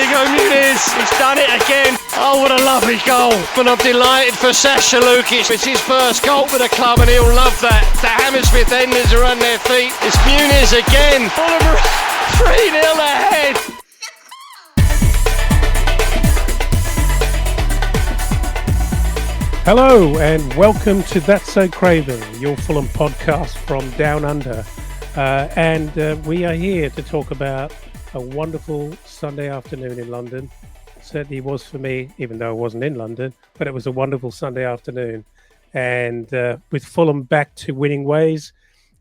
Diego Muniz, he's done it again. Oh, what a lovely goal. And I'm delighted for Sasha Lukic. It's his first goal for the club and he'll love that. The Hammersmith enders are on their feet. It's Muniz again. Fulham 3-0 ahead. Hello and welcome to That's So Craven, your Fulham podcast from Down Under. We are here to talk about a wonderful Sunday afternoon in London. Certainly was for me, even though I wasn't in London, but it was a wonderful Sunday afternoon. And with Fulham back to winning ways,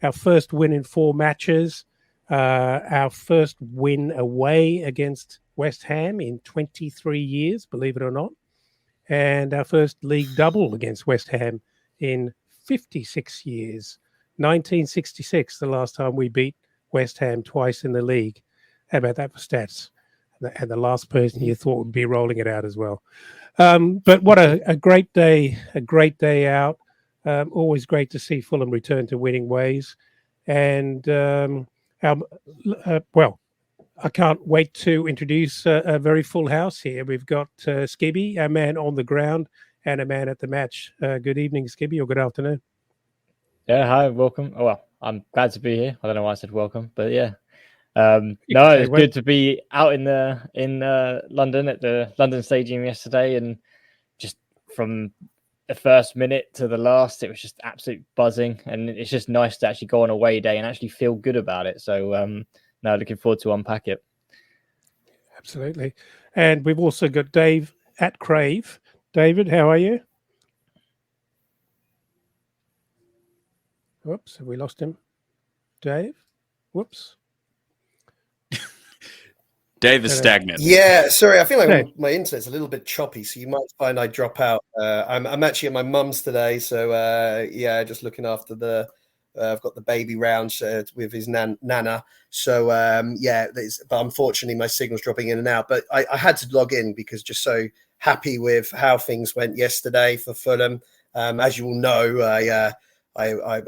our first win in 4 matches, our first win away against West Ham in 23 years, believe it or not. And our first league double against West Ham in 56 years. 1966, the last time we beat West Ham twice in the league. How about that for stats? And the last person you thought would be rolling it out as well. But what a great day out. Always great to see Fulham return to winning ways. And, I can't wait to introduce a very full house here. We've got Skibby, a man on the ground, and a man at the match. Good evening, Skibby, or good afternoon. Yeah, hi, welcome. Oh, well, I'm glad to be here. I don't know why I said welcome, but yeah. It's good to be out in London at the London Stadium yesterday, and just from the first minute to the last, it was just absolute buzzing, and it's just nice to actually go on a away day and actually feel good about it. So, now looking forward to unpack it. Absolutely. And we've also got Dave at Crave. David, how are you? Whoops, have we lost him? Dave? Whoops. Dave is stagnant. Yeah, sorry. I feel like my internet's a little bit choppy, so you might find I drop out. I'm actually at my mum's today, so just looking after I've got the baby round with his nana. So, but unfortunately my signal's dropping in and out. But I had to log in because just so happy with how things went yesterday for Fulham. As you all know, I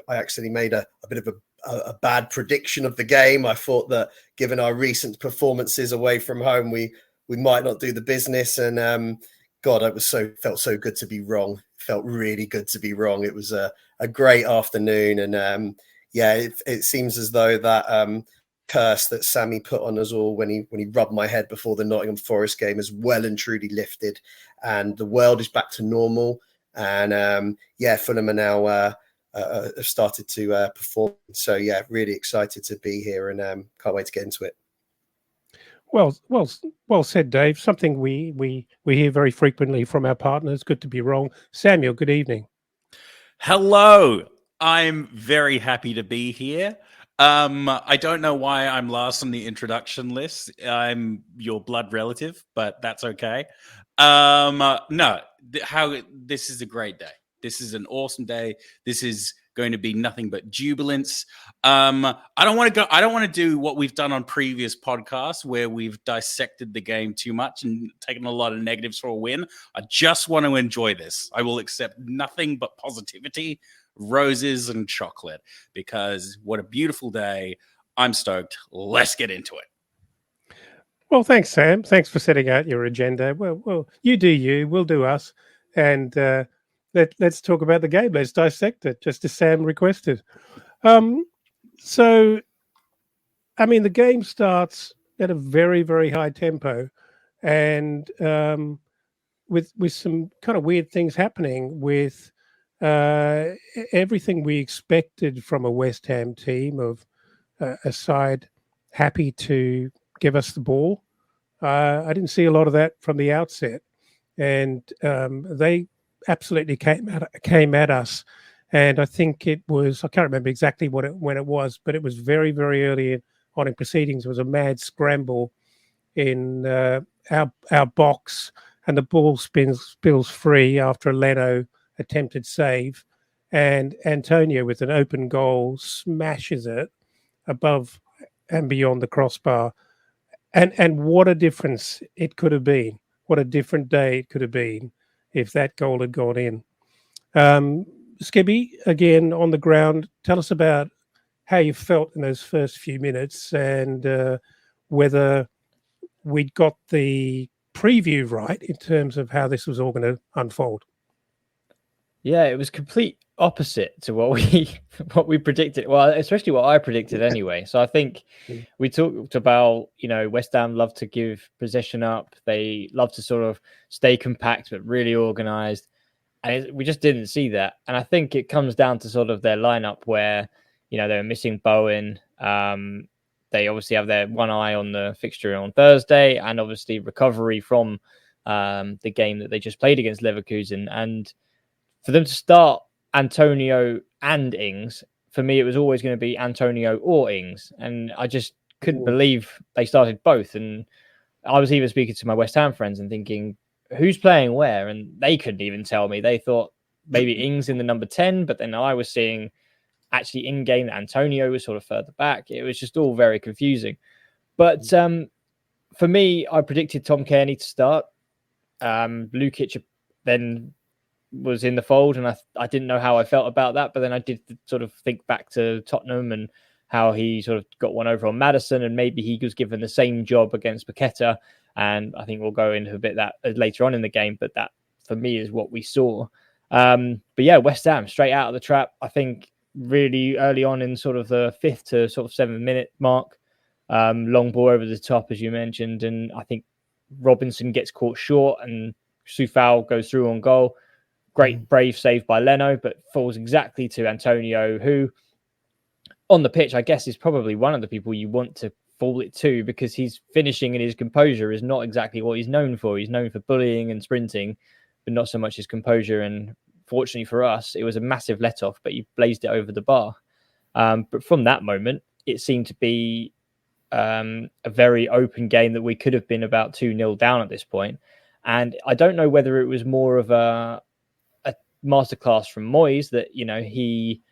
actually made a bit of a bad prediction of the game. I thought that given our recent performances away from home, we might not do the business. And God, felt so good to be wrong. Felt really good to be wrong. It was a great afternoon, and it seems as though that curse that Sammy put on us all when he rubbed my head before the Nottingham Forest game is well and truly lifted, and the world is back to normal. And Fulham are now have started to perform. So yeah, really excited to be here, and can't wait to get into it. Well said, Dave. Something we hear very frequently from our partners. Good to be wrong. Samuel, good evening. Hello. I'm very happy to be here. I don't know why I'm last on the introduction list. I'm your blood relative, but that's okay. This is a great day. This is an awesome day. This is going to be nothing but jubilance. I don't want to do what we've done on previous podcasts where we've dissected the game too much and taken a lot of negatives for a win. I just want to enjoy this. I will accept nothing but positivity, roses and chocolate, because what a beautiful day. I'm stoked. Let's get into it. Well, thanks, Sam. Thanks for setting out your agenda. Well, you do you, we'll do us. And let's talk about the game. Let's dissect it, just as Sam requested. So, I mean, the game starts at a very, very high tempo, and with some kind of weird things happening with everything we expected from a West Ham team of a side happy to give us the ball. I didn't see a lot of that from the outset, and they absolutely came at us. And I think it was, I can't remember exactly when it was, but it was very, very early on in proceedings. It was a mad scramble in our box, and the ball spills free after a Leno attempted save, and Antonio with an open goal smashes it above and beyond the crossbar. And what a difference it could have been. What a different day it could have been if that goal had gone in. Skibby, again, on the ground, tell us about how you felt in those first few minutes, and whether we'd got the preview right in terms of how this was all going to unfold. Yeah, it was complete opposite to what we predicted. Well, especially what I predicted anyway. So I think we talked about, West Ham love to give possession up. They love to sort of stay compact but really organised. And we just didn't see that. And I think it comes down to sort of their lineup where, they were missing Bowen. They obviously have their one eye on the fixture on Thursday, and obviously recovery from the game that they just played against Leverkusen. And for them to start Antonio and Ings, for me, it was always going to be Antonio or Ings. And I just couldn't believe they started both. And I was even speaking to my West Ham friends and thinking, who's playing where? And they couldn't even tell me. They thought maybe Ings in the number 10, but then I was seeing actually in game that Antonio was sort of further back. It was just all very confusing. But for me, I predicted Tom Cairney to start. Lukic then was in the fold, and I didn't know how I felt about that. But then I did sort of think back to Tottenham and how he sort of got one over on Maddison, and maybe he was given the same job against Paqueta. And I think we'll go into a bit that later on in the game, but that for me is what we saw. But yeah, West Ham straight out of the trap. I think really early on in sort of the 5th to sort of 7-minute mark, long ball over the top, as you mentioned. And I think Robinson gets caught short and Soufal goes through on goal. Great brave save by Leno, but falls exactly to Antonio, who on the pitch, I guess, is probably one of the people you want to fall it to, because his finishing and his composure is not exactly what he's known for. He's known for bullying and sprinting, but not so much his composure. And fortunately for us, it was a massive let-off, but he blazed it over the bar. But from that moment, it seemed to be a very open game that we could have been about 2-0 down at this point. And I don't know whether it was more of a masterclass from Moyes that, he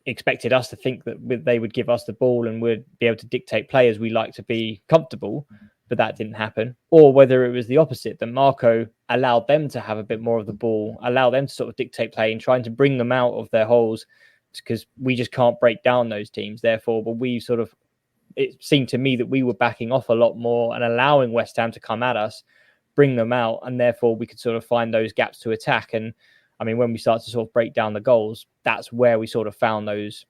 expected us to think that they would give us the ball and would be able to dictate play as we like to be comfortable, but that didn't happen. Or whether it was the opposite, that Marco allowed them to have a bit more of the ball, allow them to sort of dictate play and trying to bring them out of their holes, because we just can't break down those teams. Therefore, but it seemed to me that we were backing off a lot more and allowing West Ham to come at us, bring them out, and therefore we could sort of find those gaps to attack. And I mean, when we start to sort of break down the goals, that's where we sort of found those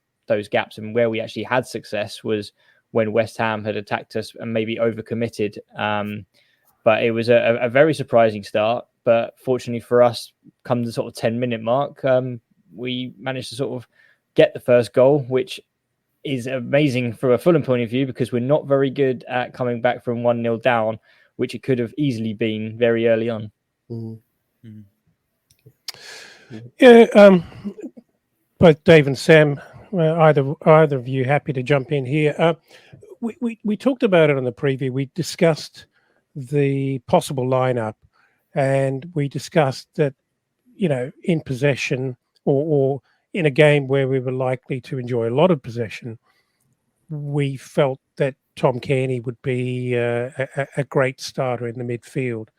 gaps, and where we actually had success was when West Ham had attacked us and maybe overcommitted. But it was a very surprising start. But fortunately for us, come the sort of 10-minute mark, we managed to sort of get the first goal, which is amazing from a Fulham point of view, because we're not very good at coming back from 1-0 down, which it could have easily been very early on. Mm-hmm. Yeah, both Dave and Sam, either of you happy to jump in here. We talked about it on the preview. We discussed the possible lineup, and we discussed that, in possession or in a game where we were likely to enjoy a lot of possession, we felt that Tom Cairney would be a great starter in the midfield.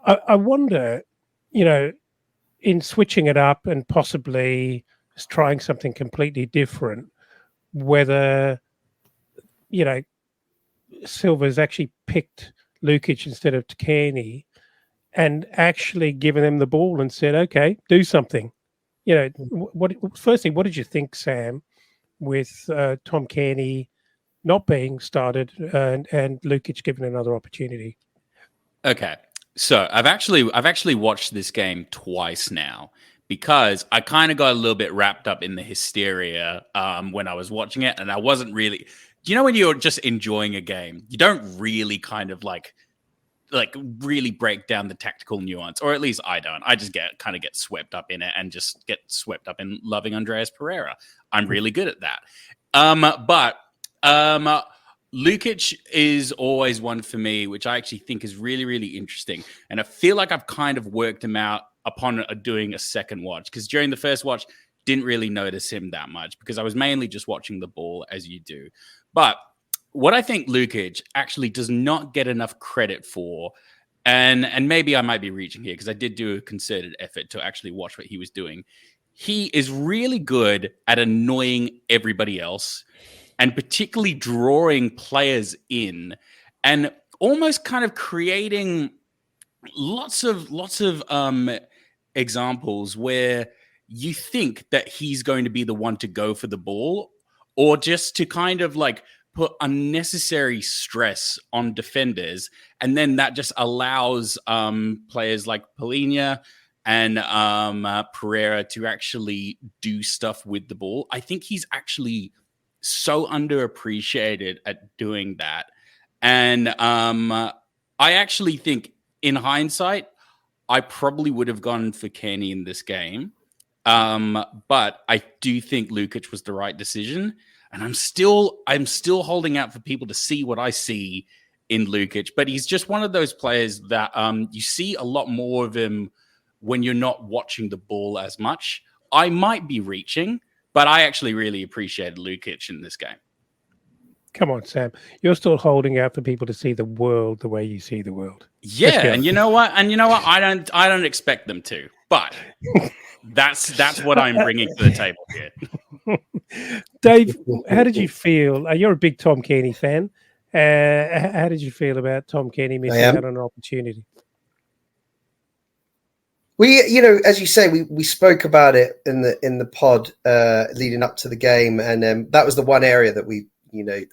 I wonder, in switching it up and possibly trying something completely different, whether, Silva's actually picked Lukic instead of Cairney and actually given them the ball and said, okay, do something. Firstly, what did you think, Sam, with Tom Cairney not being started and Lukic given another opportunity? Okay. So I've actually watched this game twice now, because I kind of got a little bit wrapped up in the hysteria when I was watching it, and I wasn't really. Do you know when you're just enjoying a game, you don't really kind of like really break down the tactical nuance, or at least I don't. I just get swept up in it and just get swept up in loving Andreas Pereira. I'm really good at that. But Lukic is always one for me, which I actually think is really, really interesting. And I feel like I've kind of worked him out upon doing a second watch, because during the first watch, didn't really notice him that much because I was mainly just watching the ball, as you do. But what I think Lukic actually does not get enough credit for, and maybe I might be reaching here because I did do a concerted effort to actually watch what he was doing. He is really good at annoying everybody else, and particularly drawing players in and almost kind of creating lots of examples where you think that he's going to be the one to go for the ball, or just to kind of like put unnecessary stress on defenders, and then that just allows players like Polina and Pereira to actually do stuff with the ball. I think he's actually so underappreciated at doing that. And I actually think, in hindsight, I probably would have gone for Kenny in this game. But I do think Lukic was the right decision. And I'm still holding out for people to see what I see in Lukic. But he's just one of those players that you see a lot more of him when you're not watching the ball as much. I might be reaching, but I actually really appreciated Lukic in this game. Come on, Sam. You're still holding out for people to see the world the way you see the world. Yeah, and you know what? I don't expect them to. But that's what I'm bringing to the table here. Dave, how did you feel? You're a big Tom Kenny fan. How did you feel about Tom Kenny missing out on an opportunity? We, as you say, we spoke about it in the pod leading up to the game, and that was the one area that we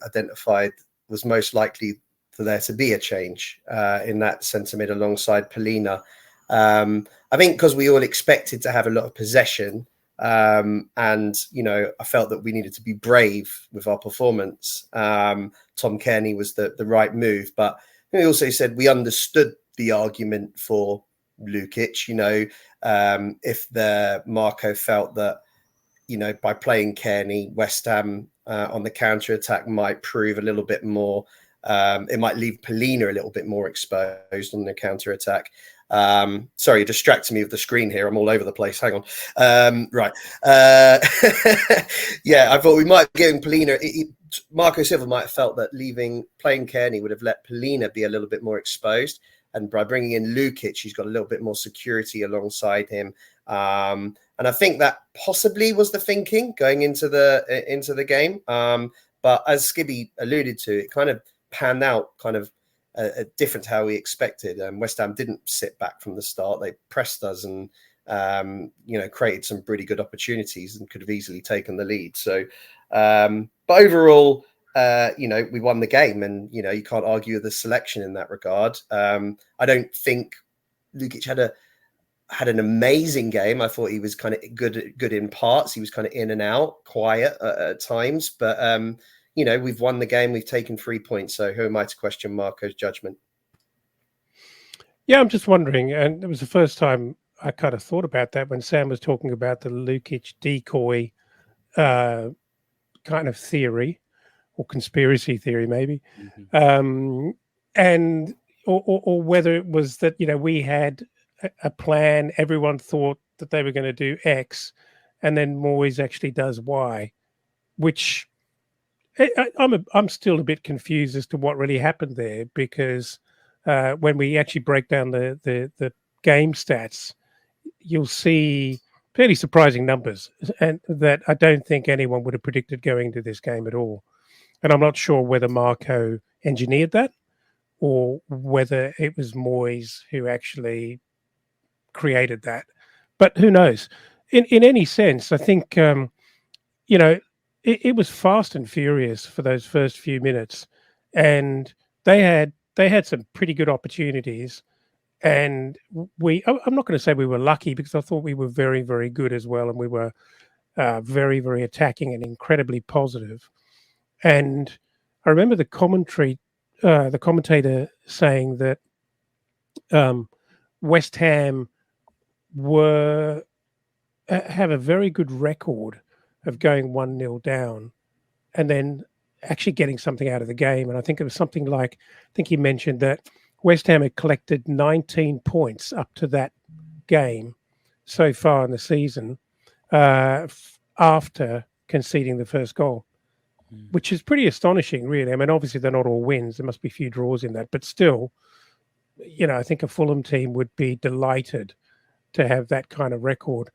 identified was most likely for there to be a change in that centre mid alongside Polina. I think because we all expected to have a lot of possession, and I felt that we needed to be brave with our performance. Tom Kearney was the right move, but we also said we understood the argument for Lukic. If the Marco felt that by playing Kearney, West Ham on the counter attack might prove a little bit more. It might leave Polina a little bit more exposed on the counter attack. Sorry, you're distracting me with the screen here. I'm all over the place. Hang on. Right. Yeah, I thought we might be giving Polina. Marco Silva might have felt that playing Kearney would have let Polina be a little bit more exposed. And by bringing in Lukic, he's got a little bit more security alongside him. And I think that possibly was the thinking going into the game. But as Skibby alluded to, it kind of panned out kind of different to how we expected. West Ham didn't sit back from the start. They pressed us and, created some pretty good opportunities and could have easily taken the lead. So, but overall, we won the game, and, you can't argue with the selection in that regard. I don't think Lukic had an amazing game. I thought he was kind of good in parts. He was kind of in and out, quiet at times. But, we've won the game. We've taken 3 points. So who am I to question Marco's judgment? Yeah, I'm just wondering. And it was the first time I kind of thought about that when Sam was talking about the Lukic decoy kind of theory, or conspiracy theory, maybe. Mm-hmm. Or whether it was that, we had a plan, everyone thought that they were going to do X, and then Moyes actually does Y, which I'm still a bit confused as to what really happened there, because when we actually break down the game stats, you'll see fairly surprising numbers, and that I don't think anyone would have predicted going into this game at all. And I'm not sure whether Marco engineered that or whether it was Moyes who actually created that. But who knows? In any sense, I think, it was fast and furious for those first few minutes. And they had some pretty good opportunities. And I'm not going to say we were lucky, because I thought we were very, very good as well. And we were very, very attacking and incredibly positive. And I remember the commentator saying that West Ham have a very good record of going 1-0 down and then actually getting something out of the game. And I think it was something like, I think he mentioned that West Ham had collected 19 points up to that game so far in the season after conceding the first goal, which is pretty astonishing, really. I mean, obviously they're not all wins. There must be a few draws in that, but still, I think a Fulham team would be delighted to have that kind of record.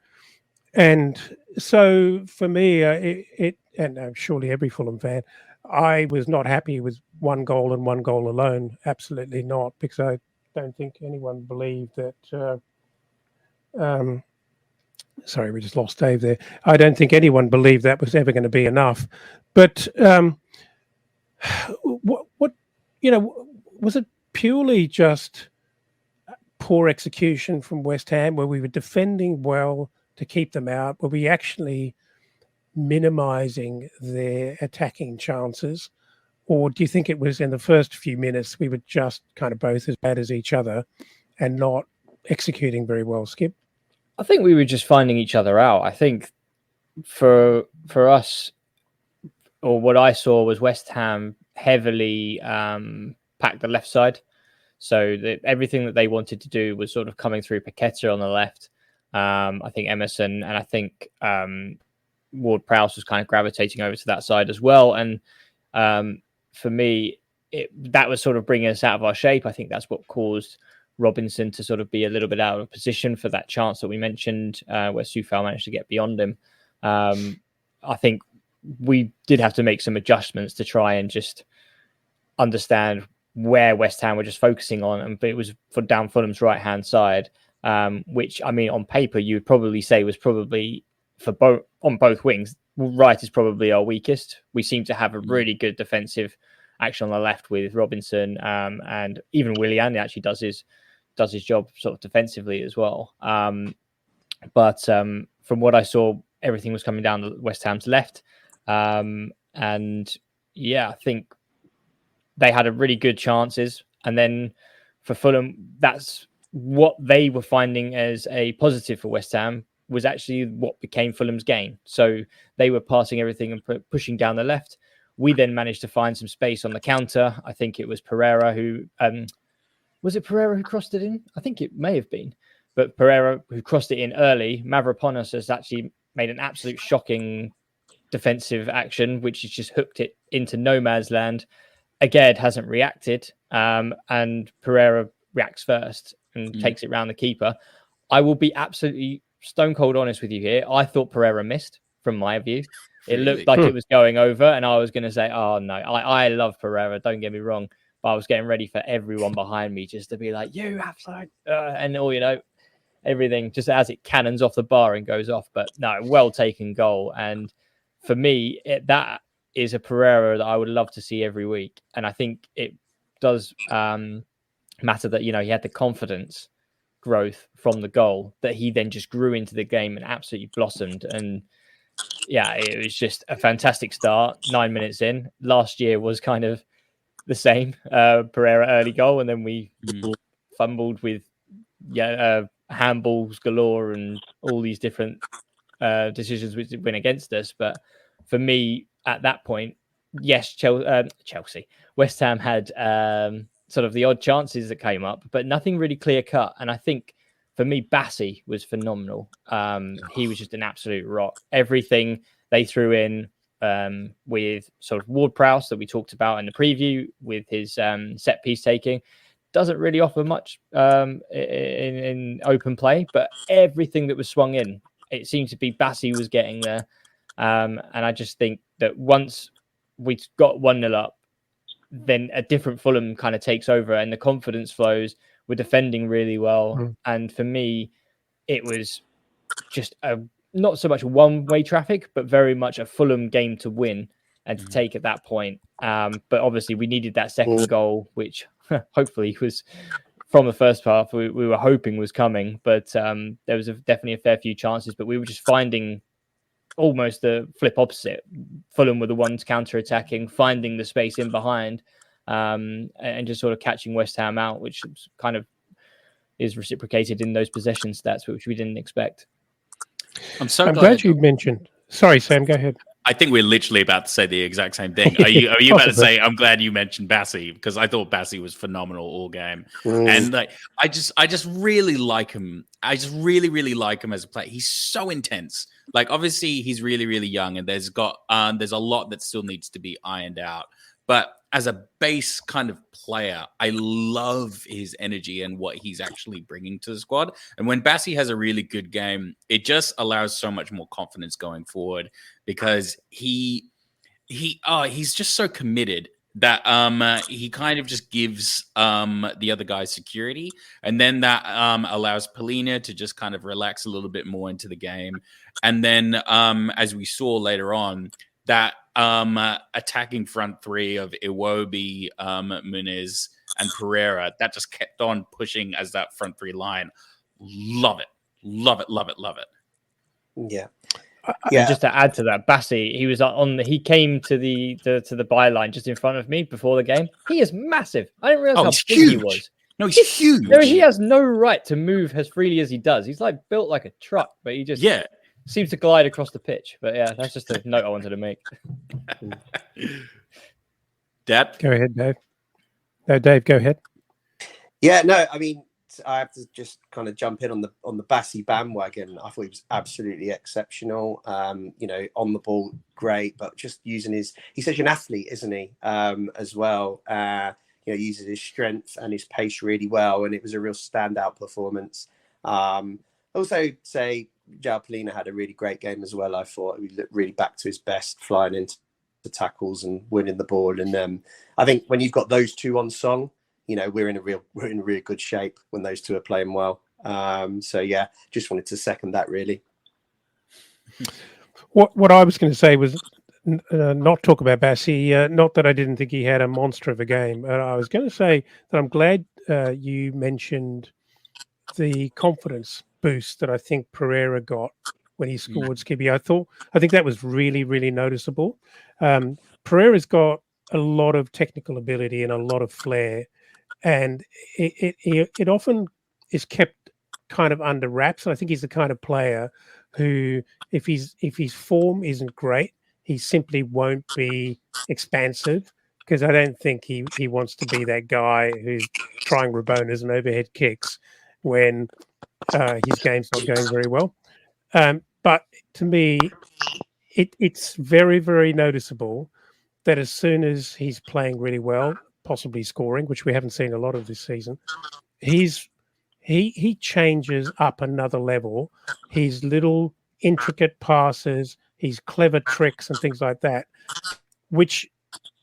And so for me, and surely every Fulham fan, I was not happy with one goal and one goal alone. Absolutely not, because I don't think anyone believed that. Sorry, we just lost Dave there. I don't think anyone believed that was ever going to be enough. But what was it purely just poor execution from West Ham, where we were defending well to keep them out? Were we actually minimising their attacking chances? Or do you think it was in the first few minutes we were just kind of both as bad as each other and not executing very well, Skip? I think we were just finding each other out. I think for us, or what I saw, was West Ham heavily packed the left side. So everything that they wanted to do was sort of coming through Paqueta on the left. I think Emerson and I think Ward-Prowse was kind of gravitating over to that side as well. And for me, that was sort of bringing us out of our shape. I think that's what caused Robinson to sort of be a little bit out of position for that chance that we mentioned, where Soufal managed to get beyond him. I think we did have to make some adjustments to try and just understand where West Ham were just focusing on, and it was down Fulham's right-hand side, which, I mean, on paper, you would probably say was probably on both wings. Right is probably our weakest. We seem to have a really good defensive action on the left with Robinson, and even Willian actually does his job sort of defensively as well. But from what I saw, everything was coming down West Ham's left. And yeah, I think they had a really good chances. And then for Fulham, that's what they were finding as a positive for West Ham, was actually what became Fulham's game. So they were passing everything and pushing down the left. We then managed to find some space on the counter. I think it was Pereira who... was it Pereira who crossed it in? I think it may have been. But Pereira, who crossed it in early, Mavropanos has actually made an absolute shocking defensive action, which has just hooked it into no man's land. Aged hasn't reacted, and Pereira reacts first and takes it round the keeper. I will be absolutely stone cold honest with you here. I thought Pereira missed, from my view. It looked like it was going over, and I was going to say, oh, no, I love Pereira, don't get me wrong. But I was getting ready for everyone behind me just to be like, you have to, and all, everything just as it cannons off the bar and goes off. But no, well taken goal. And for me, that is a Pereira that I would love to see every week. And I think it does matter that, he had the confidence growth from the goal that he then just grew into the game and absolutely blossomed. And yeah, it was just a fantastic start. 9 minutes in. Last year was kind of the same. Pereira early goal, and then we fumbled with handballs galore and all these different decisions which went against us. But for me, at that point, yes, Chelsea, West Ham had sort of the odd chances that came up, but nothing really clear cut. And I think for me, Bassi was phenomenal. He was just an absolute rock. Everything they threw in, with sort of Ward-Prowse that we talked about in the preview, with his set piece taking, doesn't really offer much in open play, but everything that was swung in, it seemed to be Bassi was getting there. And I just think that once we got 1-0 up, then a different Fulham kind of takes over and the confidence flows. We're defending really well. And for me, it was just not so much one-way traffic, but very much a Fulham game to win and to take at that point. But obviously we needed that second goal, which hopefully was from the first half. We were hoping was coming, but there was definitely a fair few chances, but we were just finding almost the flip opposite. Fulham were the ones counter-attacking, finding the space in behind, and just sort of catching West Ham out, which kind of is reciprocated in those possession stats, which we didn't expect. I'm glad you mentioned. Sorry, Sam, go ahead. I think we're literally about to say the exact same thing. Are you about to say, I'm glad you mentioned Bassi, because I thought Bassi was phenomenal all game. And I just really like him. I just really, really like him as a player. He's so intense. Like, obviously he's really, really young, and there's a lot that still needs to be ironed out. But as a base kind of player, I love his energy and what he's actually bringing to the squad. And when Bassi has a really good game, it just allows so much more confidence going forward, because he he's just so committed that he kind of just gives the other guy security, and then that allows Polina to just kind of relax a little bit more into the game. And then as we saw later on, that attacking front three of Iwobi, Muniz, and Pereira, that just kept on pushing as that front three line. Love it. Yeah. And just to add to that, Bassi, he came to the byline just in front of me before the game. He is massive. I didn't realize how big he was. No, he's huge. No, he has no right to move as freely as he does. He's like built like a truck, but he just seems to glide across the pitch. But yeah, that's just a note I wanted to make. Dad? Go ahead, Dave. No, Dave, go ahead. Yeah, no, I mean, I have to just kind of jump in on the Bassi bandwagon. I thought he was absolutely exceptional. On the ball, great, but just using he's such an athlete, isn't he? As well. Uses his strength and his pace really well, and it was a real standout performance. Also say João Polina had a really great game as well. I thought he looked really back to his best, flying into the tackles and winning the ball. And I think when you've got those two on song, we're in really good shape when those two are playing well. Just wanted to second that really. What I was going to say was not talk about Bassi. Not that I didn't think he had a monster of a game. I was going to say that I'm glad you mentioned the confidence boost that I think Pereira got when he scored Skippy. I think that was really, really noticeable. Pereira's got a lot of technical ability and a lot of flair, and it often is kept kind of under wraps. And I think he's the kind of player who, if his form isn't great, he simply won't be expansive, because I don't think he wants to be that guy who's trying Rabonas and overhead kicks when his game's not going very well. But to me, it's very, very noticeable that as soon as he's playing really well, possibly scoring, which we haven't seen a lot of this season, he changes up another level. His little intricate passes, his clever tricks and things like that, which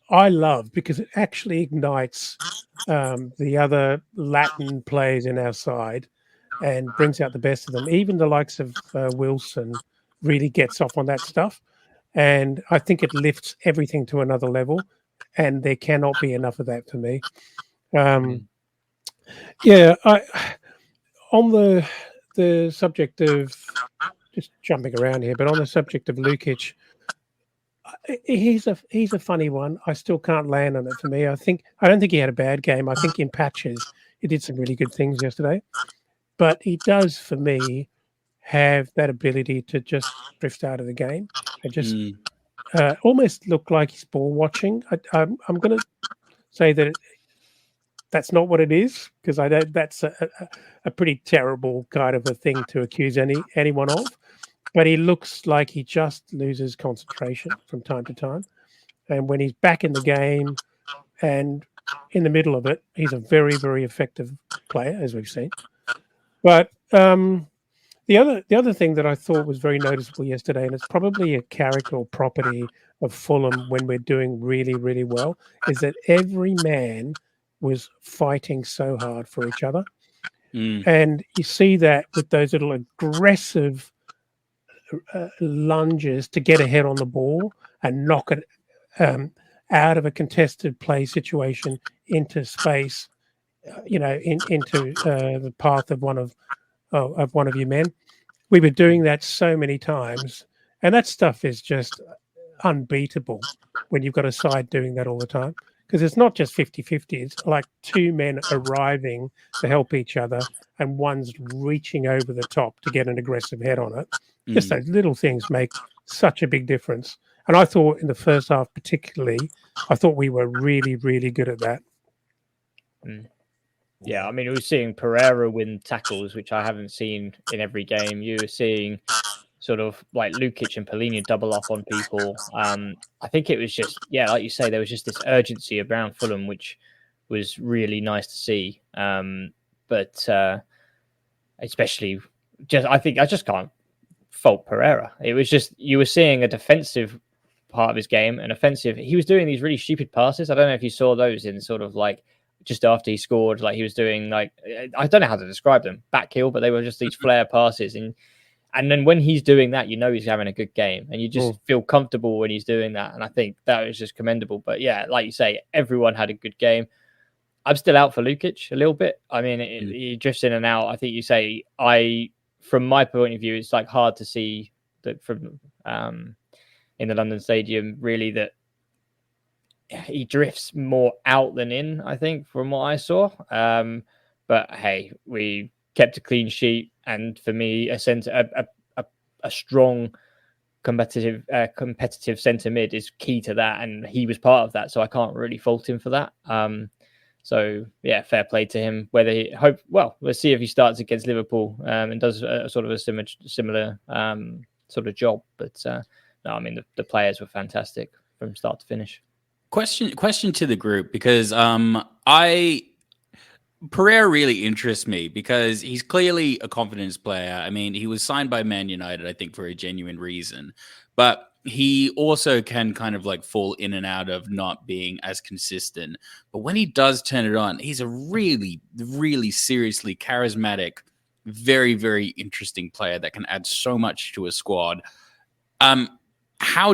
I love, because it actually ignites the other Latin players in our side and brings out the best of them. Even the likes of Wilson really gets off on that stuff. And I think it lifts everything to another level. And there cannot be enough of that for me. On the subject of, just jumping around here, but on the subject of Lukic, he's a funny one. I still can't land on it for me. I don't think he had a bad game. I think in patches he did some really good things yesterday. But he does, for me, have that ability to just drift out of the game and just almost look like he's ball watching. I'm going to say that that's not what it is, because I don't. That's a pretty terrible kind of a thing to accuse anyone of. But he looks like he just loses concentration from time to time, and when he's back in the game and in the middle of it, he's a very, very effective player, as we've seen. But the other thing that I thought was very noticeable yesterday, and it's probably a character or property of Fulham when we're doing really, really well, is that every man was fighting so hard for each other. And you see that with those little aggressive lunges to get ahead on the ball and knock it out of a contested play situation into space, into the path of one of your men. We were doing that so many times, and that stuff is just unbeatable when you've got a side doing that all the time, because it's not just 50-50. It's like two men arriving to help each other and one's reaching over the top to get an aggressive head on it. Just those little things make such a big difference. And I thought in the first half particularly, I thought we were really, really good at that. Yeah, I mean, we were seeing Pereira win tackles, which I haven't seen in every game. You were seeing sort of like Lukic and Polina double up on people. I think it was just, like you say, there was just this urgency around Fulham, which was really nice to see. But especially, I just can't fault Pereira. It was just, you were seeing a defensive part of his game and offensive. He was doing these really stupid passes. I don't know if you saw those in sort of like just after he scored, like he was doing like, I don't know how to describe them, back heel, but they were just these flare passes. And then when he's doing that, he's having a good game, and you just feel comfortable when he's doing that. And I think that was just commendable. But yeah, like you say, everyone had a good game. I'm still out for Lukic a little bit. I mean, he drifts in and out. I think you say, from my point of view, it's like hard to see that from in the London Stadium, really, that he drifts more out than in, I think, from what I saw. But hey, we kept a clean sheet, and for me, a strong competitive centre mid is key to that, and he was part of that, so I can't really fault him for that. So yeah, fair play to him. Let's see if he starts against Liverpool and does a sort of a similar sort of job. But no, I mean the players were fantastic from start to finish. Question to the group, because Pereira really interests me because he's clearly a confidence player. I mean, he was signed by Man United, I think, for a genuine reason, but he also can kind of like fall in and out of not being as consistent. But when he does turn it on, he's a really, really seriously charismatic, very, very interesting player that can add so much to a squad. How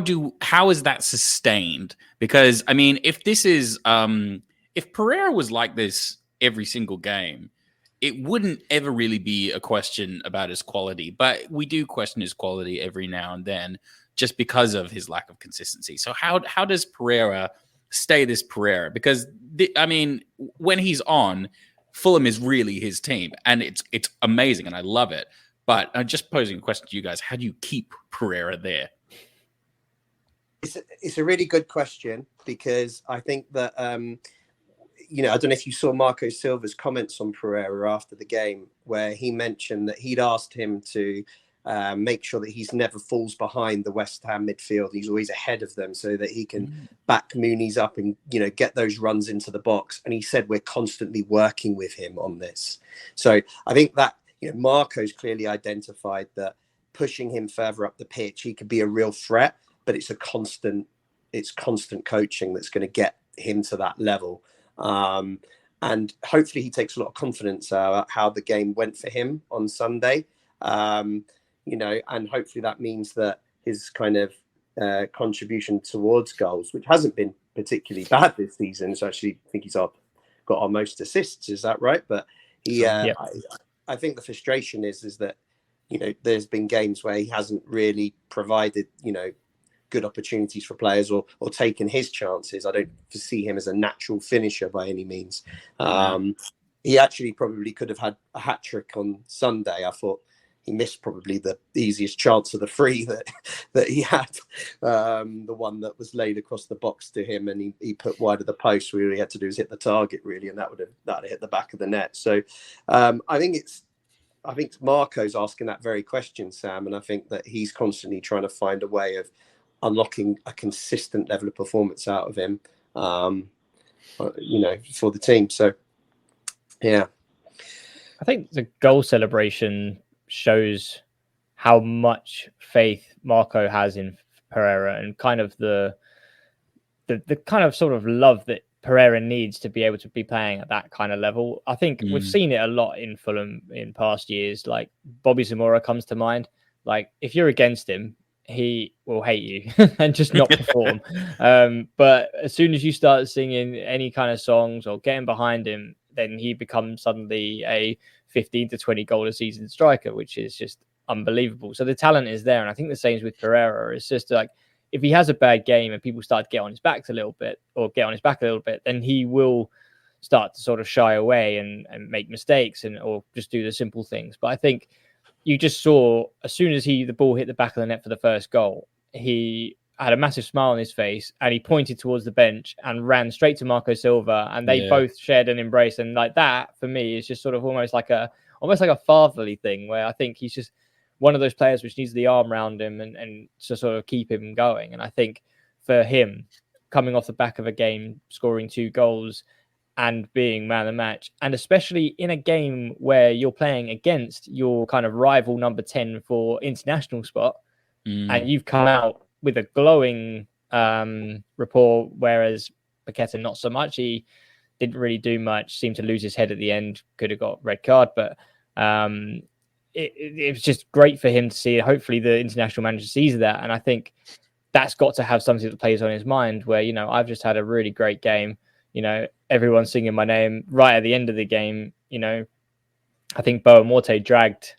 is that sustained? Because I mean, if Pereira was like this every single game, it wouldn't ever really be a question about his quality, but we do question his quality every now and then just because of his lack of consistency. So how does Pereira stay this Pereira? Because when he's on, Fulham is really his team, and it's amazing, and I love it. But I'm just posing a question to you guys: how do you keep Pereira there? It's a really good question, because I think that I don't know if you saw Marco Silva's comments on Pereira after the game, where he mentioned that he'd asked him to make sure that he's never falls behind the West Ham midfield. He's always ahead of them so that he can back Mooney's up and, get those runs into the box. And he said, we're constantly working with him on this. So I think that, Marco's clearly identified that pushing him further up the pitch, he could be a real threat, but it's constant coaching that's going to get him to that level. And hopefully he takes a lot of confidence out how the game went for him on Sunday. And hopefully that means that his kind of contribution towards goals, which hasn't been particularly bad this season, so actually I think he's got our most assists, is that right? But I think the frustration is that, there's been games where he hasn't really provided, good opportunities for players or taken his chances. I don't foresee him as a natural finisher by any means. He actually probably could have had a hat trick on Sunday. I thought he missed probably the easiest chance of the free that he had, the one that was laid across the box to him, and he put wide of the post. All he had to do is hit the target, really, and that would have hit the back of the net. So I think Marco's asking that very question, Sam, and I think that he's constantly trying to find a way of unlocking a consistent level of performance out of him, for the team. So, yeah. I think the goal celebration shows how much faith Marco has in Pereira, and kind of the kind of sort of love that Pereira needs to be able to be playing at that kind of level. I think we've seen it a lot in Fulham in past years. Like Bobby Zamora comes to mind. Like if you're against him, he will hate you and just not perform. But as soon as you start singing any kind of songs or getting behind him, then he becomes suddenly a 15 to 20 goal a season striker, which is just unbelievable. So the talent is there. And I think the same with Pereira. It's just like, if he has a bad game and people start to get on his back a little bit, then he will start to sort of shy away and make mistakes or just do the simple things. But I think you just saw, as soon as the ball hit the back of the net for the first goal, he had a massive smile on his face and he pointed towards the bench and ran straight to Marco Silva, and they both shared an embrace. And like that, for me, is just sort of almost like a fatherly thing, where I think he's just one of those players which needs the arm around him and to sort of keep him going. And I think for him, coming off the back of a game, scoring 2 goals and being man of the match, and especially in a game where you're playing against your kind of rival number 10 for international spot, and you've come out with a glowing rapport, whereas Paqueta not so much. He didn't really do much, seemed to lose his head at the end, could have got red card, but it was just great for him to see. Hopefully the international manager sees that, and I think that's got to have something that plays on his mind where, I've just had a really great game, everyone's singing my name right at the end of the game. I think Boa Morte dragged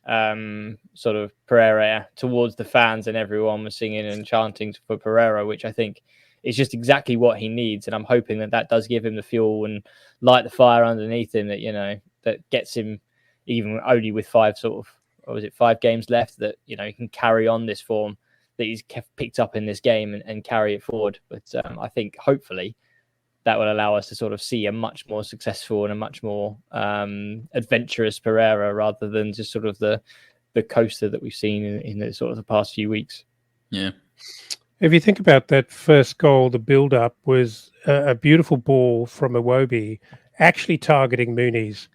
sort of Pereira towards the fans, and everyone was singing and chanting for Pereira, which I think is just exactly what he needs. And I'm hoping that does give him the fuel and light the fire underneath him that, that gets him, even only with 5 games left, that, he can carry on this form that he's picked up in this game and carry it forward. But I think hopefully that will allow us to sort of see a much more successful and a much more adventurous Pereira, rather than just sort of the coaster that we've seen in the sort of the past few weeks. Yeah. If you think about that first goal, the build-up was a beautiful ball from Iwobi actually targeting Muniz.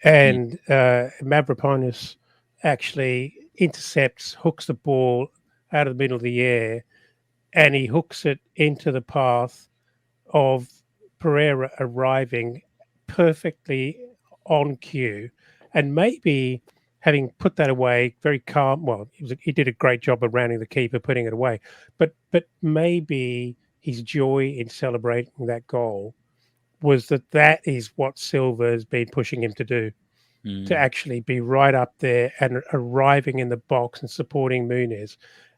And Mavropanos actually intercepts, hooks the ball out of the middle of the air, and he hooks it into the path of Pereira arriving perfectly on cue. And maybe having put that away very calm, well, he did a great job of rounding the keeper, putting it away. But maybe his joy in celebrating that goal was that is what Silva has been pushing him to do, to actually be right up there and arriving in the box and supporting Muniz.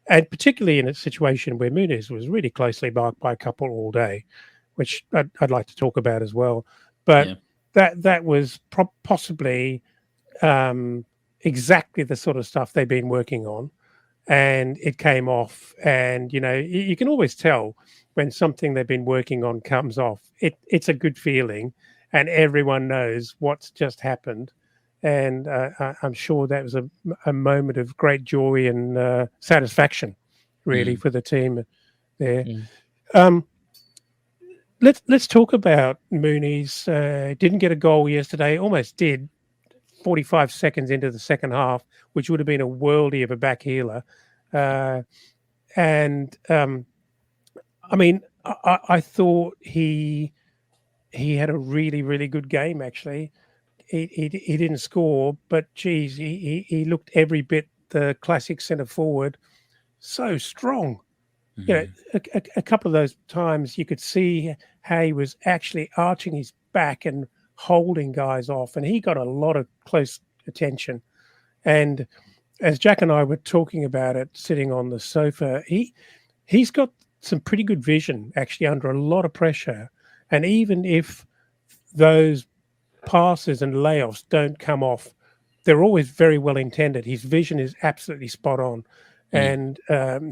And particularly in a situation where Muniz was really closely marked by a couple all day, which I'd like to talk about as well. But that was possibly exactly the sort of stuff they've been working on, and it came off. And you can always tell when something they've been working on comes off. It's a good feeling, and everyone knows what's just happened. And I'm sure that was a moment of great joy and satisfaction, really, for the team there. Let's talk about Muniz. Didn't get a goal yesterday, almost did 45 seconds into the second half, which would have been a worldie of a back healer. I thought he had a really, really good game, actually. He didn't score, but geez, he looked every bit the classic centre forward. So strong. A couple of those times you could see how he was actually arching his back and holding guys off, and he got a lot of close attention. And as Jack and I were talking about it, sitting on the sofa, he's got some pretty good vision, actually, under a lot of pressure. And even if those passes and layoffs don't come off, they're always very well intended. His vision is absolutely spot on. And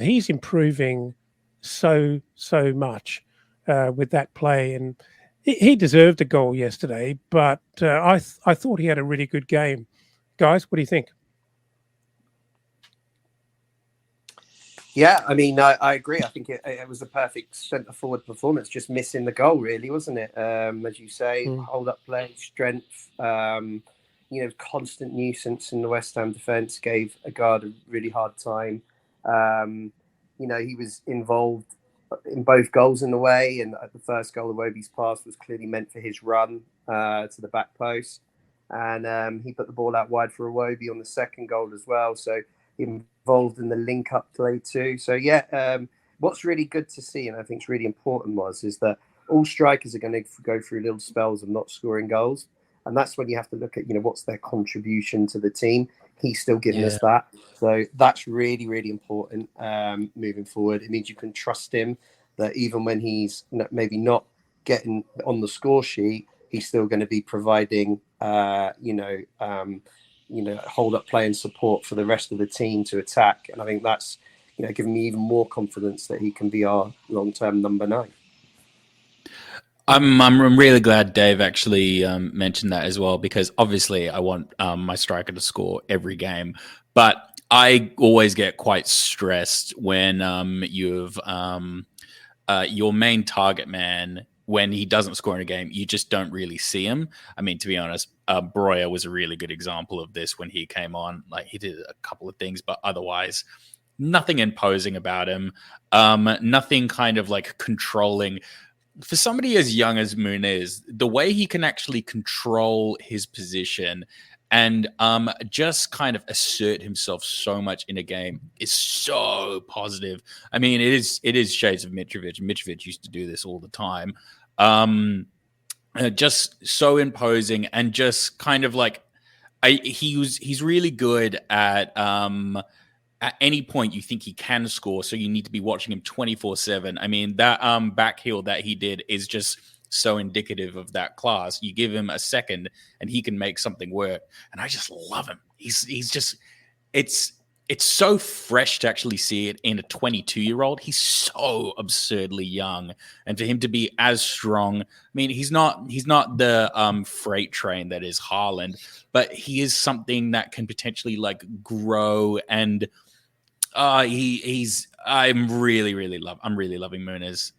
he's improving so much with that play. And he deserved a goal yesterday, but I thought he had a really good game. Guys, what do you think? Yeah, I mean, I agree. I think it was a perfect centre-forward performance, just missing the goal, really, wasn't it? As you say, hold-up play, strength, constant nuisance in the West Ham defence, gave Agard a really hard time. He was involved in both goals in the way, and the first goal, Iwobi's pass was clearly meant for his run to the back post, and he put the ball out wide for Iwobi on the second goal as well. So involved in the link-up play too. So what's really good to see, and I think it's really important, is that all strikers are going to go through little spells of not scoring goals, and that's when you have to look at what's their contribution to the team. He's still giving us that. So that's really, really important moving forward. It means you can trust him that even when he's maybe not getting on the score sheet, he's still going to be providing, hold up play and support for the rest of the team to attack. And I think that's, giving me even more confidence that he can be our long-term number 9. I'm really glad Dave actually mentioned that as well, because obviously I want my striker to score every game, but I always get quite stressed when you've your main target man, when he doesn't score in a game, you just don't really see him. I mean, to be honest, Breuer was a really good example of this when he came on. Like, he did a couple of things, but otherwise nothing imposing about him. Nothing kind of like controlling. For somebody as young as Moon is, the way he can actually control his position and just kind of assert himself so much in a game is so positive. I mean, it is shades of Mitrovic. Mitrovic used to do this all the time. Just so imposing and just kind of like he's really good at any point you think he can score, so you need to be watching him 24/7. I mean, that back heel that he did is just so indicative of that class. You give him a second and he can make something work. And I just love him. He's just it's so fresh to actually see it in a 22-year-old. He's so absurdly young. And for him to be as strong, I mean, he's not the freight train that is Haaland, but he is something that can potentially like grow and I'm really loving Muniz.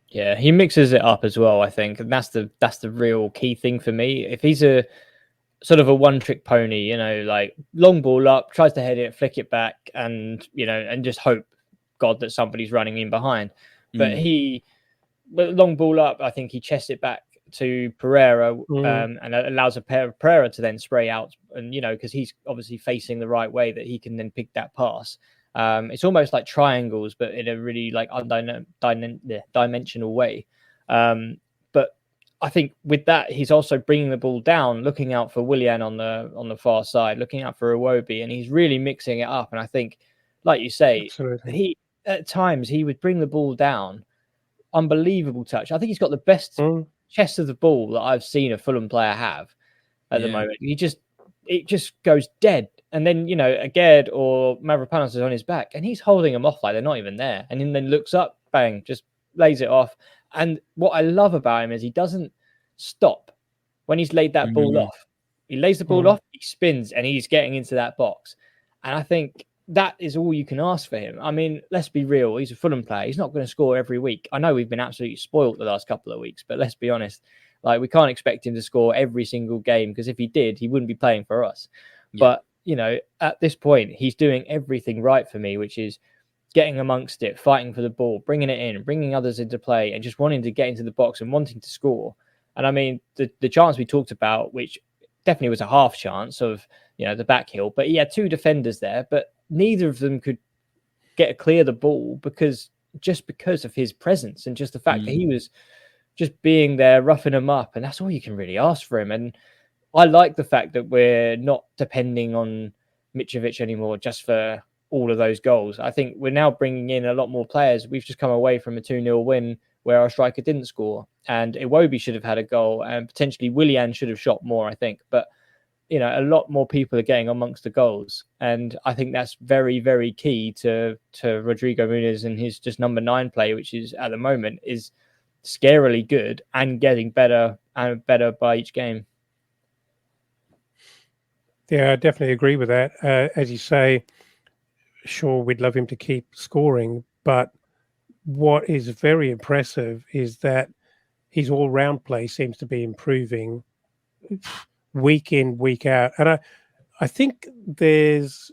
Yeah, he mixes it up as well, I think, and that's the real key thing for me. If he's a sort of a one-trick pony, you know, like long ball up, tries to head it, flick it back, and you know, and just hope God that somebody's running in behind. But long ball up, I think he chests it back to Pereira and allows Pereira to then spray out, and you know, because he's obviously facing the right way that he can then pick that pass. It's almost like triangles, but in a really like dimensional way. But I think with that, he's also bringing the ball down, looking out for Willian on the far side, looking out for Iwobi, and he's really mixing it up. And I think, like you say, Absolutely. he at times he would bring the ball down, unbelievable touch. I think he's got the best chest of the ball that I've seen a Fulham player have at the moment. It just goes dead. And then, you know, Aged or Mavropanos is on his back and he's holding them off like they're not even there. And then looks up, bang, just lays it off. And what I love about him is he doesn't stop when he's laid that ball off. He lays the ball off, he spins, and he's getting into that box. And I think that is all you can ask for him. I mean, let's be real. He's a Fulham player. He's not going to score every week. I know we've been absolutely spoiled the last couple of weeks, but let's be honest. Like, we can't expect him to score every single game because if he did, he wouldn't be playing for us. Yeah. But you know, at this point, he's doing everything right for me, which is getting amongst it, fighting for the ball, bringing it in, bringing others into play, and just wanting to get into the box and wanting to score. And I mean, the chance we talked about, which definitely was a half chance of, you know, the back heel, but he had two defenders there, but neither of them could clear the ball because of his presence and just the fact that he was just being there, roughing them up. And that's all you can really ask for him. And I like the fact that we're not depending on Mitrovic anymore just for all of those goals. I think we're now bringing in a lot more players. We've just come away from a 2-0 win where our striker didn't score. And Iwobi should have had a goal and potentially Willian should have shot more, I think. But, you know, a lot more people are getting amongst the goals. And I think that's very, very key to Rodrigo Muniz and his just number 9 play, which is at the moment is scarily good and getting better and better by each game. Yeah, I definitely agree with that. As you say, sure, we'd love him to keep scoring, but what is very impressive is that his all-round play seems to be improving week in, week out. And I think there's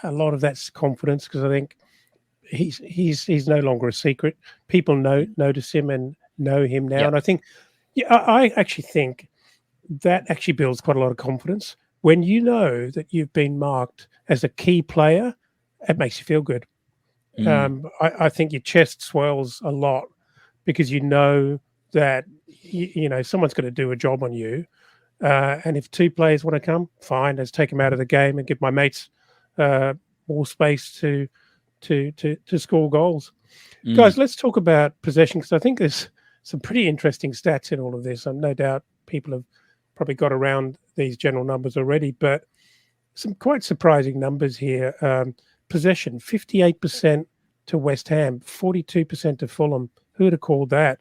a lot of that's confidence because I think he's no longer a secret. People notice him and know him now. Yep. And I think, I actually think that actually builds quite a lot of confidence. When you know that you've been marked as a key player, it makes you feel good. I think your chest swells a lot because you know that you know someone's going to do a job on you. And if 2 players want to come, fine, let's take them out of the game and give my mates more space to score goals. Guys, let's talk about possession because I think there's some pretty interesting stats in all of this. And no doubt people have probably got around these general numbers already, but some quite surprising numbers here. Possession, 58% to West Ham, 42% to Fulham. Who would have called that?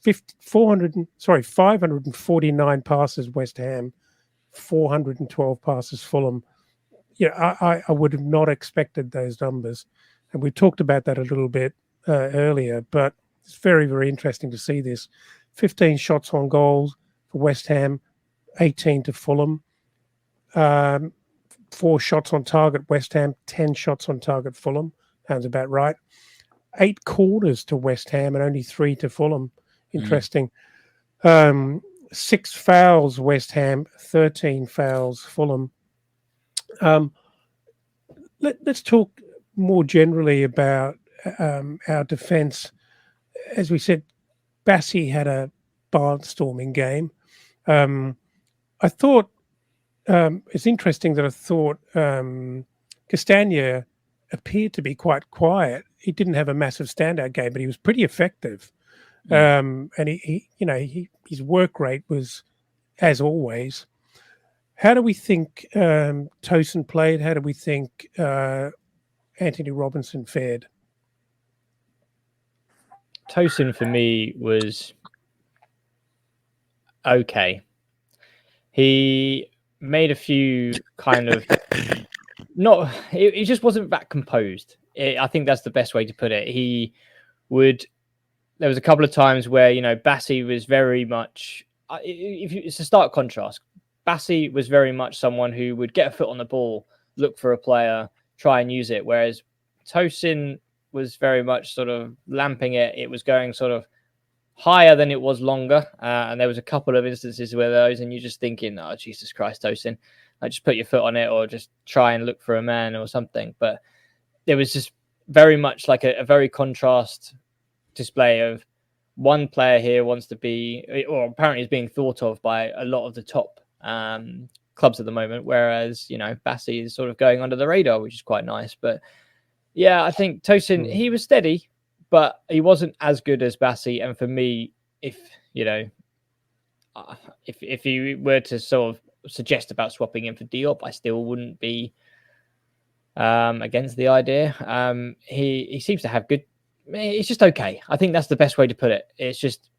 549 passes West Ham, 412 passes Fulham. Yeah, I would have not expected those numbers. And we talked about that a little bit earlier, but it's very, very interesting to see this. 15 shots on goal for West Ham, 18 to Fulham. 4 shots on target, West Ham, 10 shots on target, Fulham. Sounds about right. 8 corners to West Ham and only 3 to Fulham. Interesting. 6 fouls, West Ham, 13 fouls, Fulham. Let's talk more generally about our defence. As we said, Bassi had a barnstorming game. I thought it's interesting that I thought Castagna appeared to be quite quiet. He didn't have a massive standout game, but he was pretty effective. And his work rate was, as always. How do we think Tosin played? How do we think Anthony Robinson fared? Tosin for me was okay. He made a few kind of it just wasn't that composed. I think that's the best way to put it. There was a couple of times where, Bassi was very much, it's a stark contrast. Bassi was very much someone who would get a foot on the ball, look for a player, try and use it. Whereas Tosin was very much sort of lamping it. It was going sort of higher than it was longer. And there was a couple of instances where those, and you're just thinking, oh, Jesus Christ, Tosin, just put your foot on it or just try and look for a man or something. But there was just very much like a very contrast display of one player here wants to be, or apparently is being thought of by a lot of the top clubs at the moment, whereas Bassi is sort of going under the radar, which is quite nice. But yeah, I think Tosin, he was steady, but he wasn't as good as Bassi. And for me, if you were to sort of suggest about swapping him for Diop, I still wouldn't be against the idea. He seems to have good. It's just okay. I think that's the best way to put it. It's just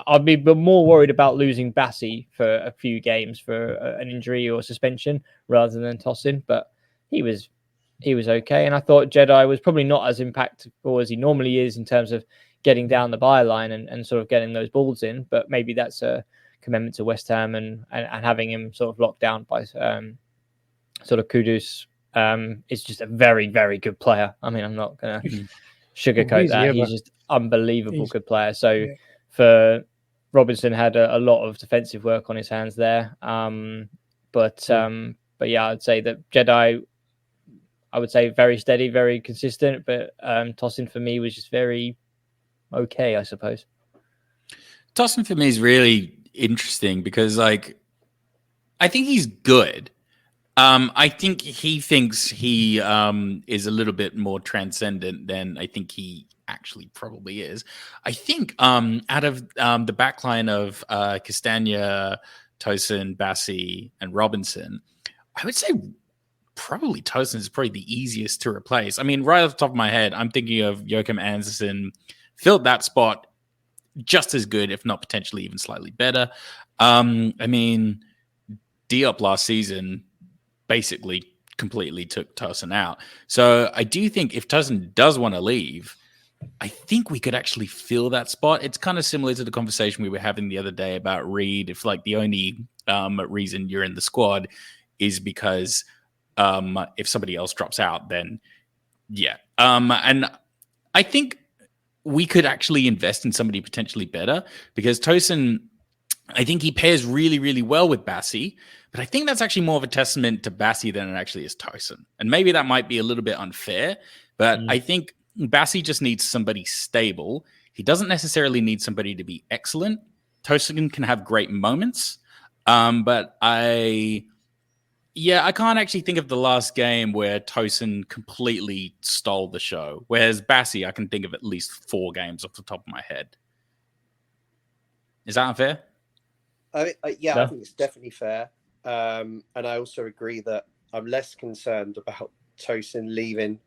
I'd be more worried about losing Bassi for a few games for an injury or suspension rather than Tosin. But he was okay, and I thought Jedi was probably not as impactful as he normally is in terms of getting down the byline and sort of getting those balls in. But maybe that's a commitment to West Ham and having him sort of locked down by sort of Kudus. Is just a very, very good player. I mean, I'm not going to sugarcoat that. He's just unbelievable good player. So for Robinson had a lot of defensive work on his hands there. But yeah, I'd say that Jedi, I would say very steady, very consistent, but Tosin for me was just very okay, I suppose. Tosin for me is really interesting because I think he's good. I think he thinks he is a little bit more transcendent than I think he actually probably is. I think out of the backline of Castagna, Tosin, Bassi, and Robinson, I would say probably Tosin is probably the easiest to replace. I mean, right off the top of my head, I'm thinking of Joachim Andersen filled that spot just as good, if not potentially even slightly better. I mean, Diop last season basically completely took Tosin out. So I do think if Tosin does want to leave, I think we could actually fill that spot. It's kind of similar to the conversation we were having the other day about Reed. If the only reason you're in the squad is because if somebody else drops out, then yeah. And I think we could actually invest in somebody potentially better because Tosin, I think he pairs really, really well with Bassi, but I think that's actually more of a testament to Bassi than it actually is Tosin. And maybe that might be a little bit unfair, but I think Bassi just needs somebody stable. He doesn't necessarily need somebody to be excellent. Tosin can have great moments, but I can't actually think of the last game where Tosin completely stole the show, whereas Bassi, I can think of at least 4 games off the top of my head. Is that unfair? I think it's definitely fair. And I also agree that I'm less concerned about Tosin leaving,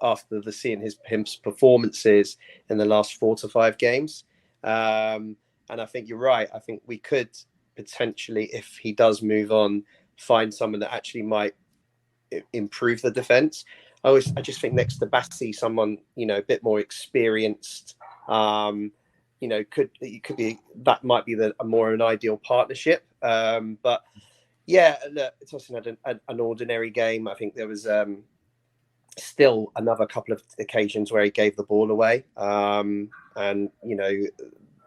after seeing his performances in the last 4 to 5 games. And I think you're right. I think we could potentially, if he does move on, find someone that actually might improve the defense. I just think next to Bassi, someone, a bit more experienced, could be, that might be a more an ideal partnership. But Yeah, look, Tosin had an ordinary game. I think there was still another couple of occasions where he gave the ball away, and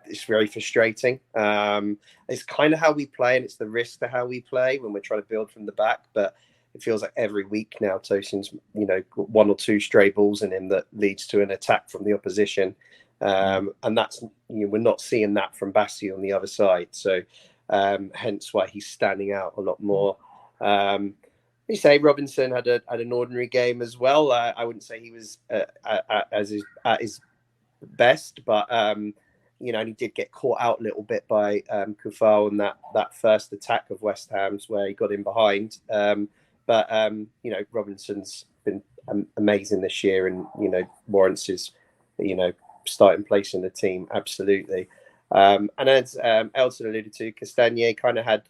it's very frustrating. It's kind of how we play, and it's the risk to how we play when we're trying to build from the back. But it feels like every week now, Tosin's got one or two stray balls in him that leads to an attack from the opposition, and that's we're not seeing that from Bassi on the other side. So hence why he's standing out a lot more. You say Robinson had an ordinary game as well. I wouldn't say he was at his best, but and he did get caught out a little bit by Kufal in that first attack of West Ham's where he got in behind. But Robinson's been amazing this year, and warrants his starting place in the team absolutely. And as Elton alluded to, Castagne had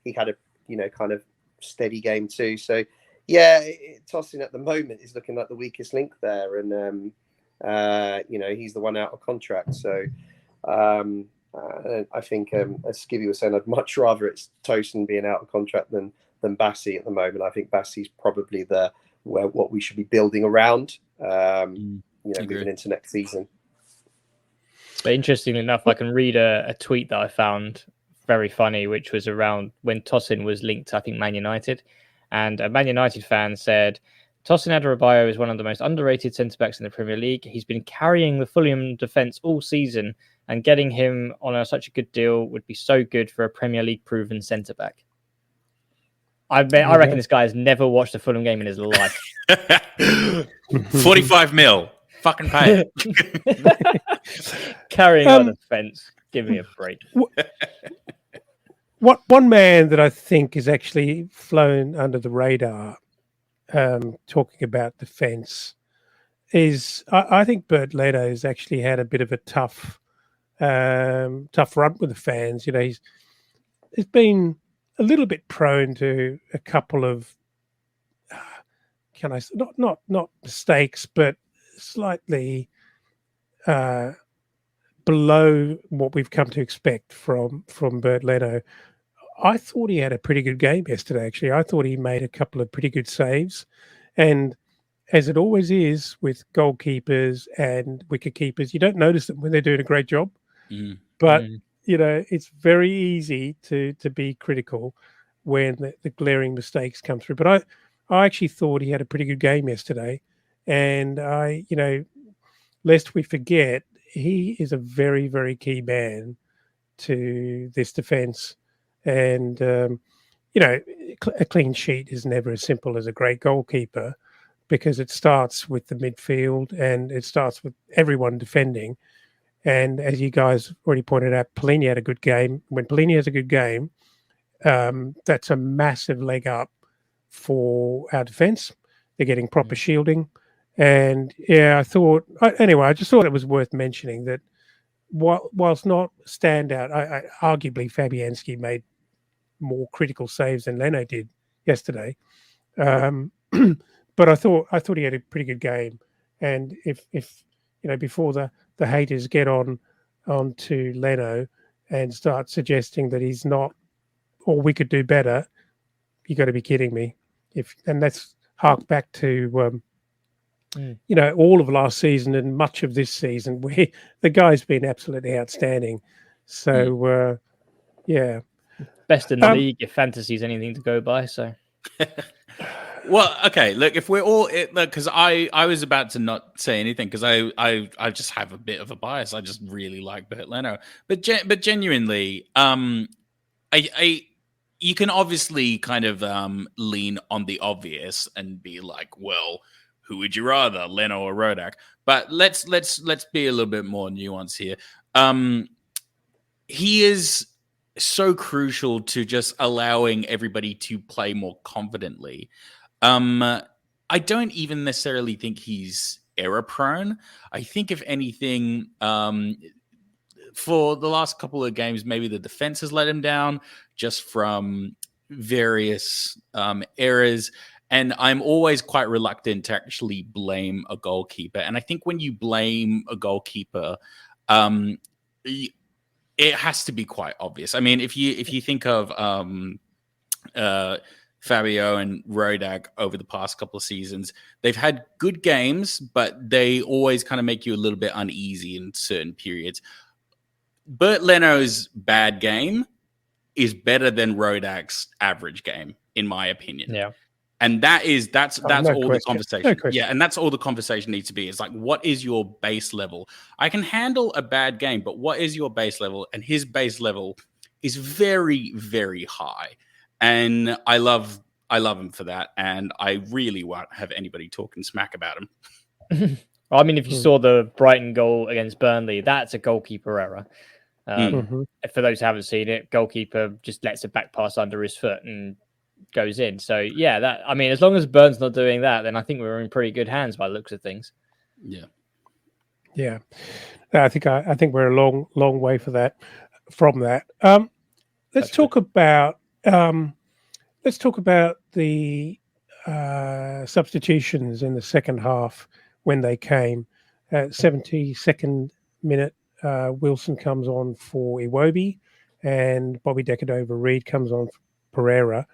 a kind of steady game too. So yeah, Tosin at the moment is looking like the weakest link there, and he's the one out of contract. So I think as Skivvy was saying, I'd much rather it's Tosin being out of contract than Bassi at the moment. I think Bassi's probably what we should be building around moving into next season. But interestingly enough, I can read a tweet that I found very funny, which was around when Tosin was linked to, I think, Man United. And a Man United fan said, Tosin Adarabioyo is one of the most underrated centre-backs in the Premier League. He's been carrying the Fulham defence all season, and getting him on such a good deal would be so good for a Premier League proven centre-back. I reckon this guy has never watched a Fulham game in his life. 45 mil. Fucking pay it. Carrying on the fence. Give me a break. One man that I think is actually flown under the radar, talking about defence, is I think Bert Leno has actually had a bit of a tough run with the fans. He's been a little bit prone to a couple of not mistakes, but slightly below what we've come to expect from Bert Leno. I thought he had a pretty good game yesterday, actually. I thought he made a couple of pretty good saves. And as it always is with goalkeepers and wicket keepers, you don't notice them when they're doing a great job. But, it's very easy to be critical when the glaring mistakes come through. But I actually thought he had a pretty good game yesterday. And lest we forget, he is a very, very key man to this defence. And, a clean sheet is never as simple as a great goalkeeper, because it starts with the midfield and it starts with everyone defending. And as you guys already pointed out, Pellegrini had a good game. When Pellegrini has a good game, that's a massive leg up for our defence. They're getting proper shielding. And yeah, I just thought it was worth mentioning that whilst not standout, arguably Fabianski made more critical saves than Leno did yesterday. But I thought he had a pretty good game. And if before the haters get on to Leno and start suggesting that he's not, or we could do better, you got to be kidding me. And that's hark back to all of last season and much of this season, where the guy's been absolutely outstanding. So yeah. Best in the league if fantasy is anything to go by. So, well, okay. Look, if we're all because I was about to not say anything because I just have a bit of a bias. I just really like Bert Leno, but genuinely, you can obviously kind of lean on the obvious and be like, well, who would you rather, Leno or Rodak? But let's be a little bit more nuanced here. He is so crucial to just allowing everybody to play more confidently. I don't even necessarily think he's error prone. I think if anything, for the last couple of games, maybe the defense has let him down just from various errors. And I'm always quite reluctant to actually blame a goalkeeper. And I think when you blame a goalkeeper, it has to be quite obvious. I mean, if you think of Fabio and Rodak over the past couple of seasons. They've had good games, but they always kind of make you a little bit uneasy in certain periods. Bert Leno's bad game is better than Rodak's average game, in my opinion. Yeah. And that's all the conversation. No yeah, and that's all the conversation needs to be. It's like, what is your base level? I can handle a bad game, but what is your base level? And his base level is very, very high. And I love him for that. And I really won't have anybody talking smack about him. I mean, if you saw the Brighton goal against Burnley, that's a goalkeeper error. For those who haven't seen it, goalkeeper just lets a back pass under his foot and goes in. So yeah, as long as Burns not doing that, then I think we're in pretty good hands by the looks of things. Yeah. I think we're a long way from that. Let's talk about the substitutions in the second half when they came. 72nd minute, Wilson comes on for Iwobi, and Bobby Decordova-Reid comes on for Pereira.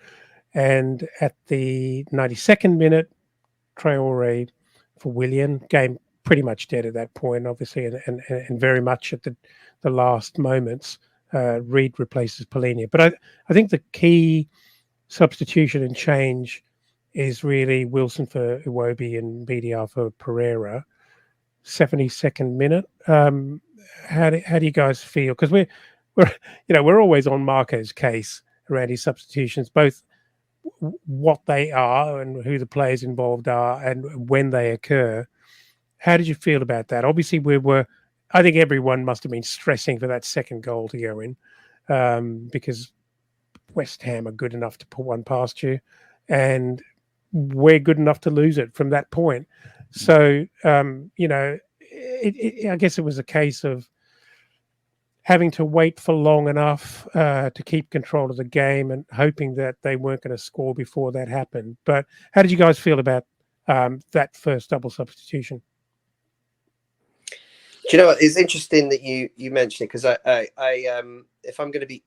And at the 92nd minute, Traore for Willian. Game pretty much dead at that point, obviously, and very much at the last moments. Reid replaces Polinia. But I think the key substitution and change is really Wilson for Iwobi and BDR for Pereira. 72nd minute. How do you guys feel? Because we're always on Marco's case around his substitutions, both what they are and who the players involved are and when they occur. How did you feel about that? Obviously, I think everyone must have been stressing for that second goal to go in, because West Ham are good enough to put one past you, and we're good enough to lose it from that point. So, I guess it was a case of having to wait for long enough to keep control of the game and hoping that they weren't going to score before that happened. But how did you guys feel about that first double substitution? Do you know what? It's interesting that you mentioned it, because I if I'm going to be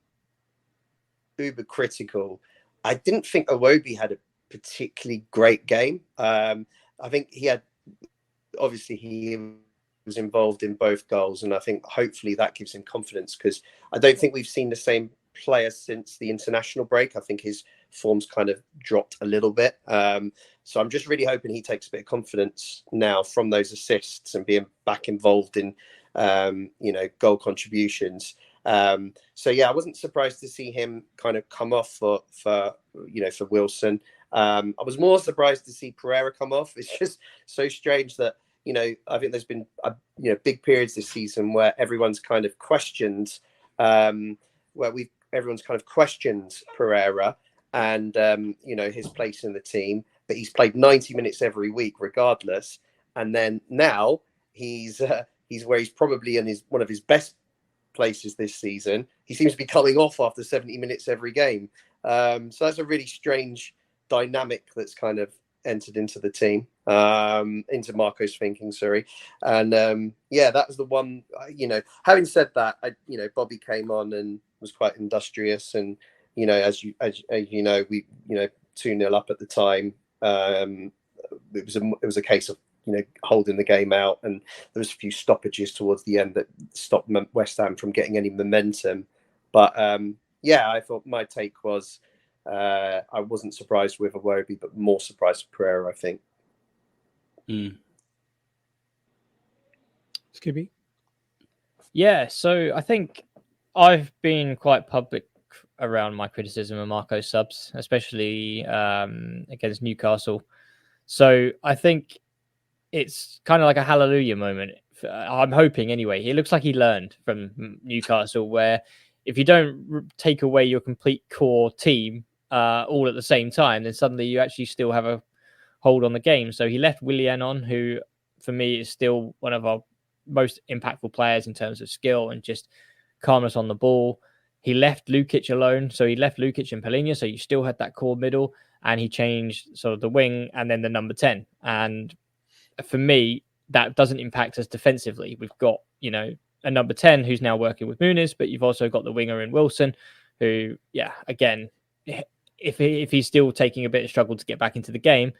uber critical, I didn't think Iwobi had a particularly great game. I think he was involved in both goals, and I think hopefully that gives him confidence, because I don't think we've seen the same player since the international break. I think his form's kind of dropped a little bit. So I'm just really hoping he takes a bit of confidence now from those assists and being back involved in, goal contributions. So yeah, I wasn't surprised to see him kind of come off for Wilson. I was more surprised to see Pereira come off. It's just so strange that, I think there's been, big periods this season where everyone's kind of questioned, Pereira and, his place in the team, but he's played 90 minutes every week regardless. And then now he's where he's probably in one of his best places this season. He seems to be coming off after 70 minutes every game. So that's a really strange dynamic that's kind of entered into the team, into Marco's thinking, sorry. And that was the one, having said that, Bobby came on and was quite industrious, and as you know, we 2-0 up at the time. It was a case of holding the game out, and there was a few stoppages towards the end that stopped West Ham from getting any momentum. But I thought my take was I wasn't surprised with Iwobi, but more surprised with Pereira, I think. Skibby? Yeah, so I think I've been quite public around my criticism of Marco subs, especially against Newcastle. So I think it's kind of like a hallelujah moment. I'm hoping anyway. It looks like he learned from Newcastle, where if you don't take away your complete core team all at the same time, then suddenly you actually still have a hold on the game. So he left Willian on, who for me is still one of our most impactful players in terms of skill and just calmness on the ball. He left Lukic alone. So he left Lukic and Polinia. So you still had that core middle, and he changed sort of the wing and then the number 10. And for me, that doesn't impact us defensively. We've got, a number 10 who's now working with Muniz, but you've also got the winger in Wilson, who, again, if he's still taking a bit of struggle to get back into the game,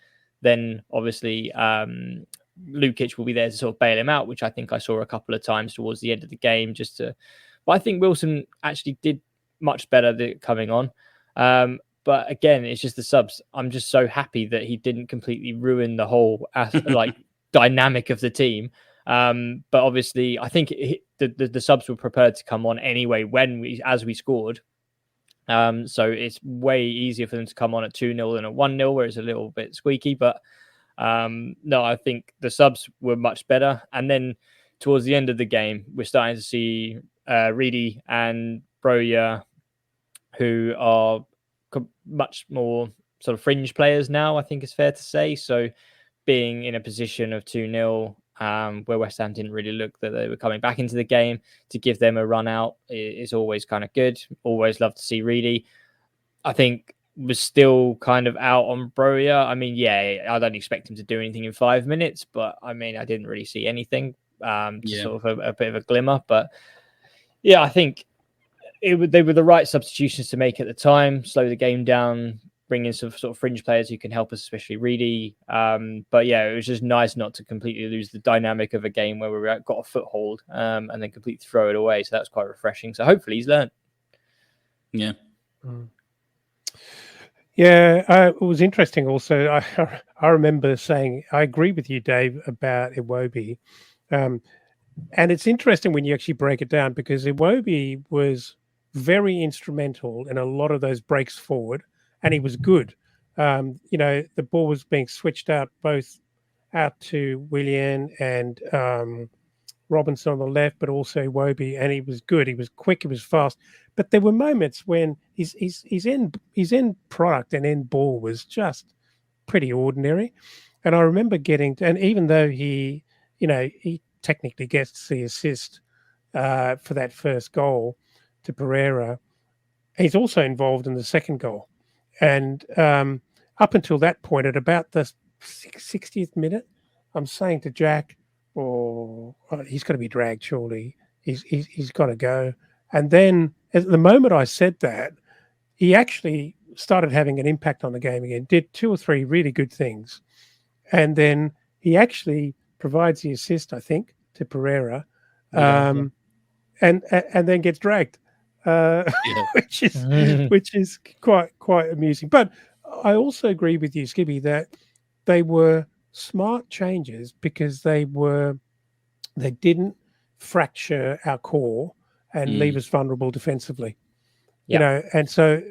then obviously Lukic will be there to sort of bail him out, which I think I saw a couple of times towards the end of the game. But I think Wilson actually did much better coming on. But again, it's just the subs. I'm just so happy that he didn't completely ruin the whole dynamic of the team. But obviously, I think the subs were prepared to come on anyway as we scored. So it's way easier for them to come on at 2-0 than at 1-0, where it's a little bit squeaky. But no, I think the subs were much better. And then towards the end of the game, we're starting to see Reedy and Broja, who are much more sort of fringe players now, I think it's fair to say. So being in a position of 2-0, where West Ham didn't really look that they were coming back into the game, to give them a run out is always kind of good. Always love to see Reedy. I think was still kind of out on Broja. I mean, yeah, I don't expect him to do anything in 5 minutes, but I mean, I didn't really see anything. Sort of a bit of a glimmer. But yeah, I think they were the right substitutions to make at the time. Slow the game down, bring in some sort of fringe players who can help us, especially Reedy. But yeah, it was just nice not to completely lose the dynamic of a game where we got a foothold and then completely throw it away. So that was quite refreshing. So hopefully he's learned. Yeah. Yeah, it was interesting also. I remember saying, I agree with you, Dave, about Iwobi. And it's interesting when you actually break it down, because Iwobi was very instrumental in a lot of those breaks forward, and he was good. The ball was being switched out both out to Willian and Robinson on the left, but also Iwobi, and he was good. He was quick. He was fast. But there were moments when his end product and end ball was just pretty ordinary. And I remember and even though he technically gets the assist for that first goal to Pereira, he's also involved in the second goal. And up until that point, at about the 60th minute, I'm saying to Jack, he's got to be dragged, surely. He's got to go. And then at the moment I said that, he actually started having an impact on the game again, did 2 or 3 really good things. And then he actually provides the assist, I think, to Pereira, and then gets dragged, which is quite amusing. But I also agree with you, Skibby, that they were smart changes because they didn't fracture our core and leave us vulnerable defensively. And so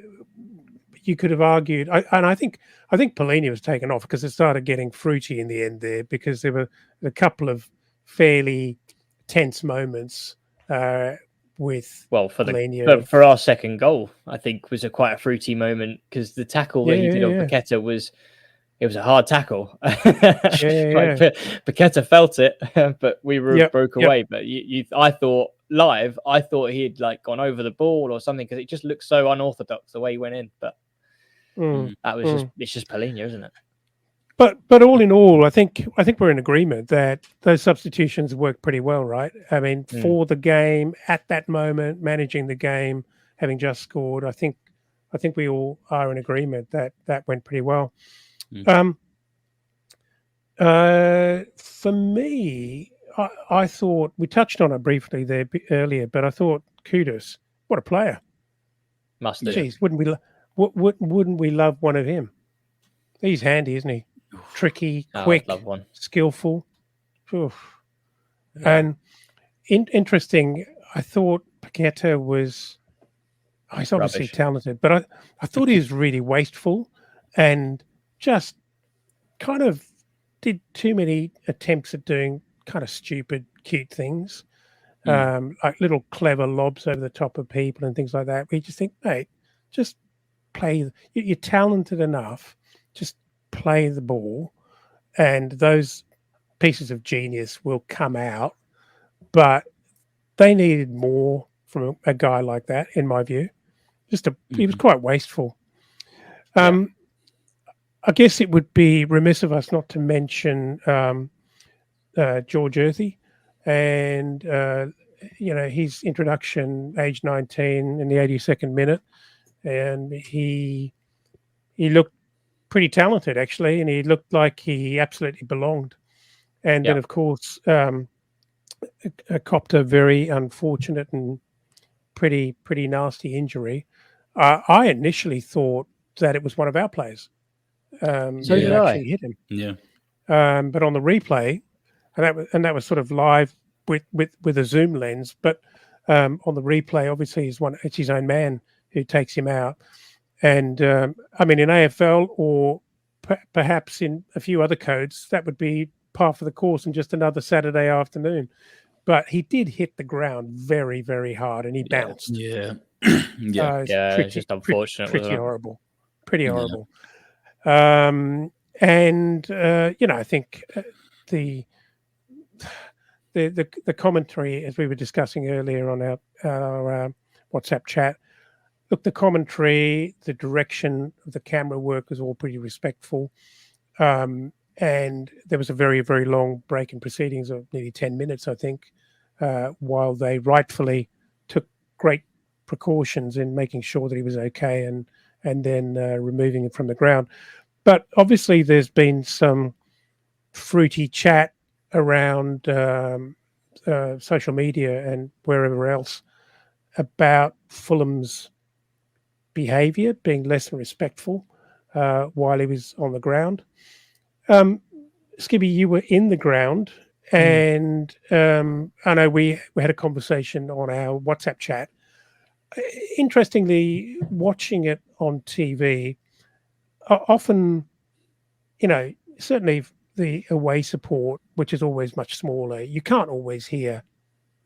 you could have argued, and I think Polini was taken off because it started getting fruity in the end there, because there were a couple of fairly tense moments with Polini. For our second goal, I think was quite a fruity moment, because the tackle that he did on Paqueta was a hard tackle. Paqueta felt it, but we were broke away. But I thought he had gone over the ball or something, because it just looked so unorthodox the way he went in. But that was it's just Polini, isn't it? But all in all, I think we're in agreement that those substitutions worked pretty well, right? I mean, for the game at that moment, managing the game, having just scored, I think we all are in agreement that went pretty well. For me, I thought we touched on it briefly there earlier, but I thought Kudus, what a player! Jeez, wouldn't we love one of him? He's handy, isn't he? Tricky, quick, skillful. And interesting. I thought Paqueta he's obviously talented, but I thought he was really wasteful and just kind of did too many attempts at doing kind of stupid, cute things, like little clever lobs over the top of people and things like that. We just think, mate, just play. You're talented enough, just play the ball, and those pieces of genius will come out. But they needed more from a guy like that, in my view. He was quite wasteful. I guess it would be remiss of us not to mention George Earthy and his introduction, age 19, in the 82nd minute, and he he looked pretty talented actually, and he looked like he absolutely belonged. And then, of course, copped a very unfortunate and pretty nasty injury. I initially thought that it was one of our players So did that I. actually hit him. Yeah. But on the replay, and that was sort of live with a zoom lens. But on the replay, obviously, it's his own man who takes him out. And I mean, in AFL or perhaps in a few other codes, that would be par for the course and just another Saturday afternoon. But he did hit the ground very, very hard, and he bounced. Yeah. It's just unfortunate. Pretty horrible. Pretty horrible. And I think the commentary, as we were discussing earlier on our WhatsApp chat, look, the commentary, the direction of the camera work was all pretty respectful. And there was a very, very long break in proceedings of nearly 10 minutes, I think, while they rightfully took great precautions in making sure that he was okay and then removing him from the ground. But obviously there's been some fruity chat around social media and wherever else about Fulham's behaviour being less than respectful while he was on the ground. Skibby, you were in the ground, and I know we had a conversation on our WhatsApp chat. Interestingly, watching it on TV, often, certainly the away support, which is always much smaller, you can't always hear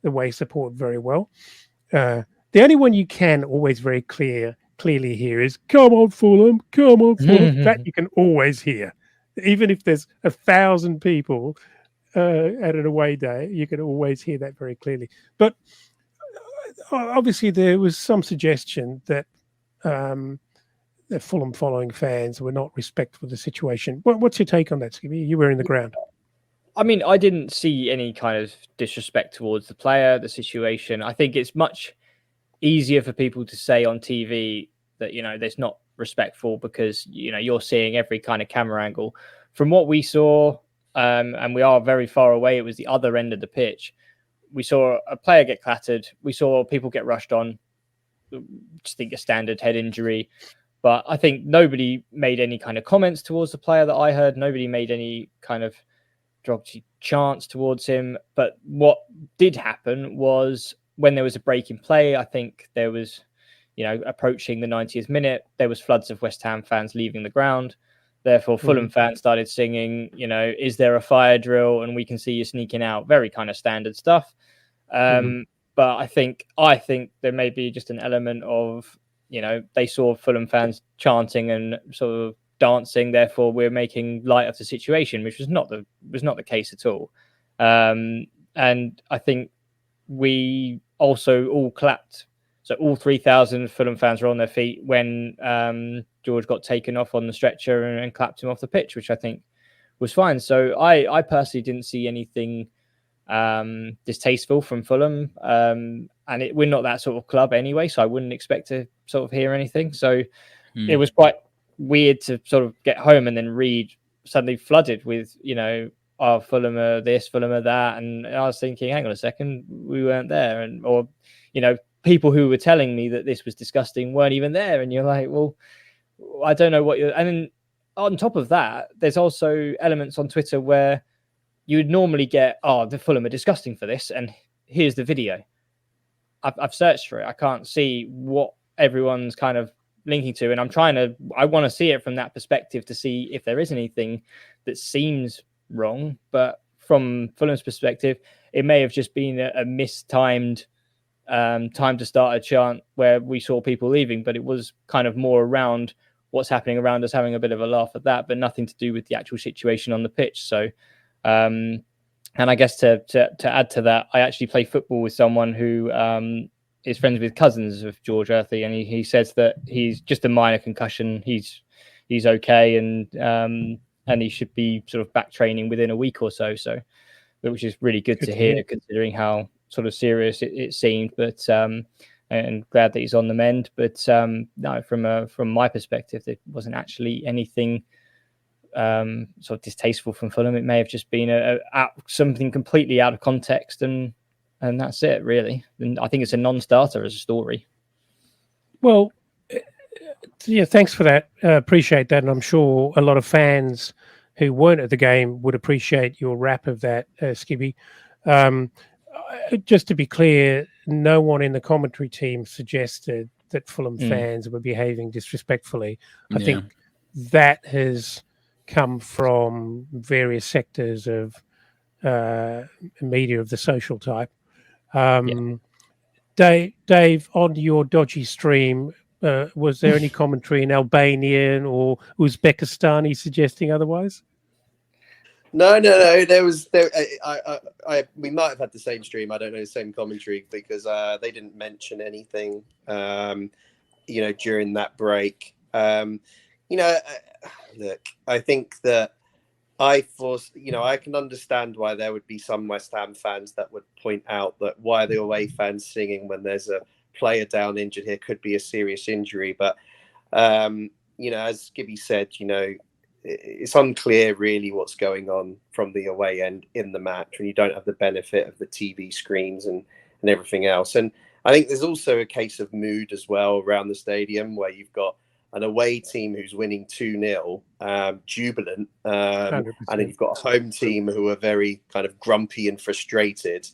the away support very well. The only one you can always very clearly hear is "Come on, Fulham! Come on, Fulham!" That you can always hear, even if there's 1,000 people at an away day, you can always hear that very clearly. But obviously, there was some suggestion that the Fulham following fans were not respectful of the situation. What's your take on that, Skibby? You were in the ground. I mean, I didn't see any kind of disrespect towards the player, the situation. I think it's much easier for people to say on TV that, there's not respectful because, you're seeing every kind of camera angle. From what we saw, and we are very far away, it was the other end of the pitch. We saw a player get clattered. We saw people get rushed on. Just think a standard head injury. But I think nobody made any kind of comments towards the player that I heard. Nobody made any kind of derogatory chants towards him. But what did happen was when there was a break in play, I think there was, approaching the 90th minute, there was floods of West Ham fans leaving the ground. Therefore, Fulham fans started singing, is there a fire drill? And we can see you sneaking out. Very kind of standard stuff. But I think there may be just an element of, they saw Fulham fans chanting and sort of dancing. Therefore, we're making light of the situation, which was not the case at all. And I think we also all clapped. So all 3,000 Fulham fans were on their feet when George got taken off on the stretcher and clapped him off the pitch, which I think was fine. So I personally didn't see anything distasteful from Fulham. And we're not that sort of club anyway, so I wouldn't expect to sort of hear anything. So it was quite weird to sort of get home and then read suddenly flooded with, Fulham are this, Fulham are that. And I was thinking, hang on a second, we weren't there. Or people who were telling me that this was disgusting weren't even there. And you're like, well, I don't know what you're... And then on top of that, there's also elements on Twitter where you would normally get, the Fulham are disgusting for this. And here's the video. I've searched for it. I can't see what everyone's kind of linking to. And I want to see it from that perspective to see if there is anything that seems wrong. But from Fulham's perspective, it may have just been a mistimed time to start a chant where we saw people leaving, but it was kind of more around what's happening around us, having a bit of a laugh at that, but nothing to do with the actual situation on the pitch. So, and I guess to add to that, I actually play football with someone who is friends with cousins of George Earthy, and he says that he's just a minor concussion. He's okay, and he should be sort of back training within a week or so. So, which is really good to hear, considering how sort of serious it seemed. But and glad that he's on the mend. But no, from my perspective, there wasn't actually anything sort of distasteful from Fulham. It may have just been something completely out of context, and that's it, really. And I think it's a non-starter as a story. Well, yeah, thanks for that. Appreciate that, and I'm sure a lot of fans who weren't at the game would appreciate your wrap of that, Skibby. Just to be clear, no one in the commentary team suggested that Fulham fans were behaving disrespectfully. I think that has come from various sectors of media of the social type. Dave, on your dodgy stream, was there any commentary in Albanian or Uzbekistani suggesting otherwise? No. There was we might have had the same stream. I don't know, the same commentary, because they didn't mention anything, during that break. Look, I think that I can understand why there would be some West Ham fans that would point out that why are the away fans singing when there's a player down injured here, could be a serious injury. But, as Skibby said, it's unclear really what's going on from the away end in the match when you don't have the benefit of the TV screens and everything else. And I think there's also a case of mood as well around the stadium, where you've got an away team who's winning 2-0, jubilant, and then you've got a home team who are very kind of grumpy and frustrated.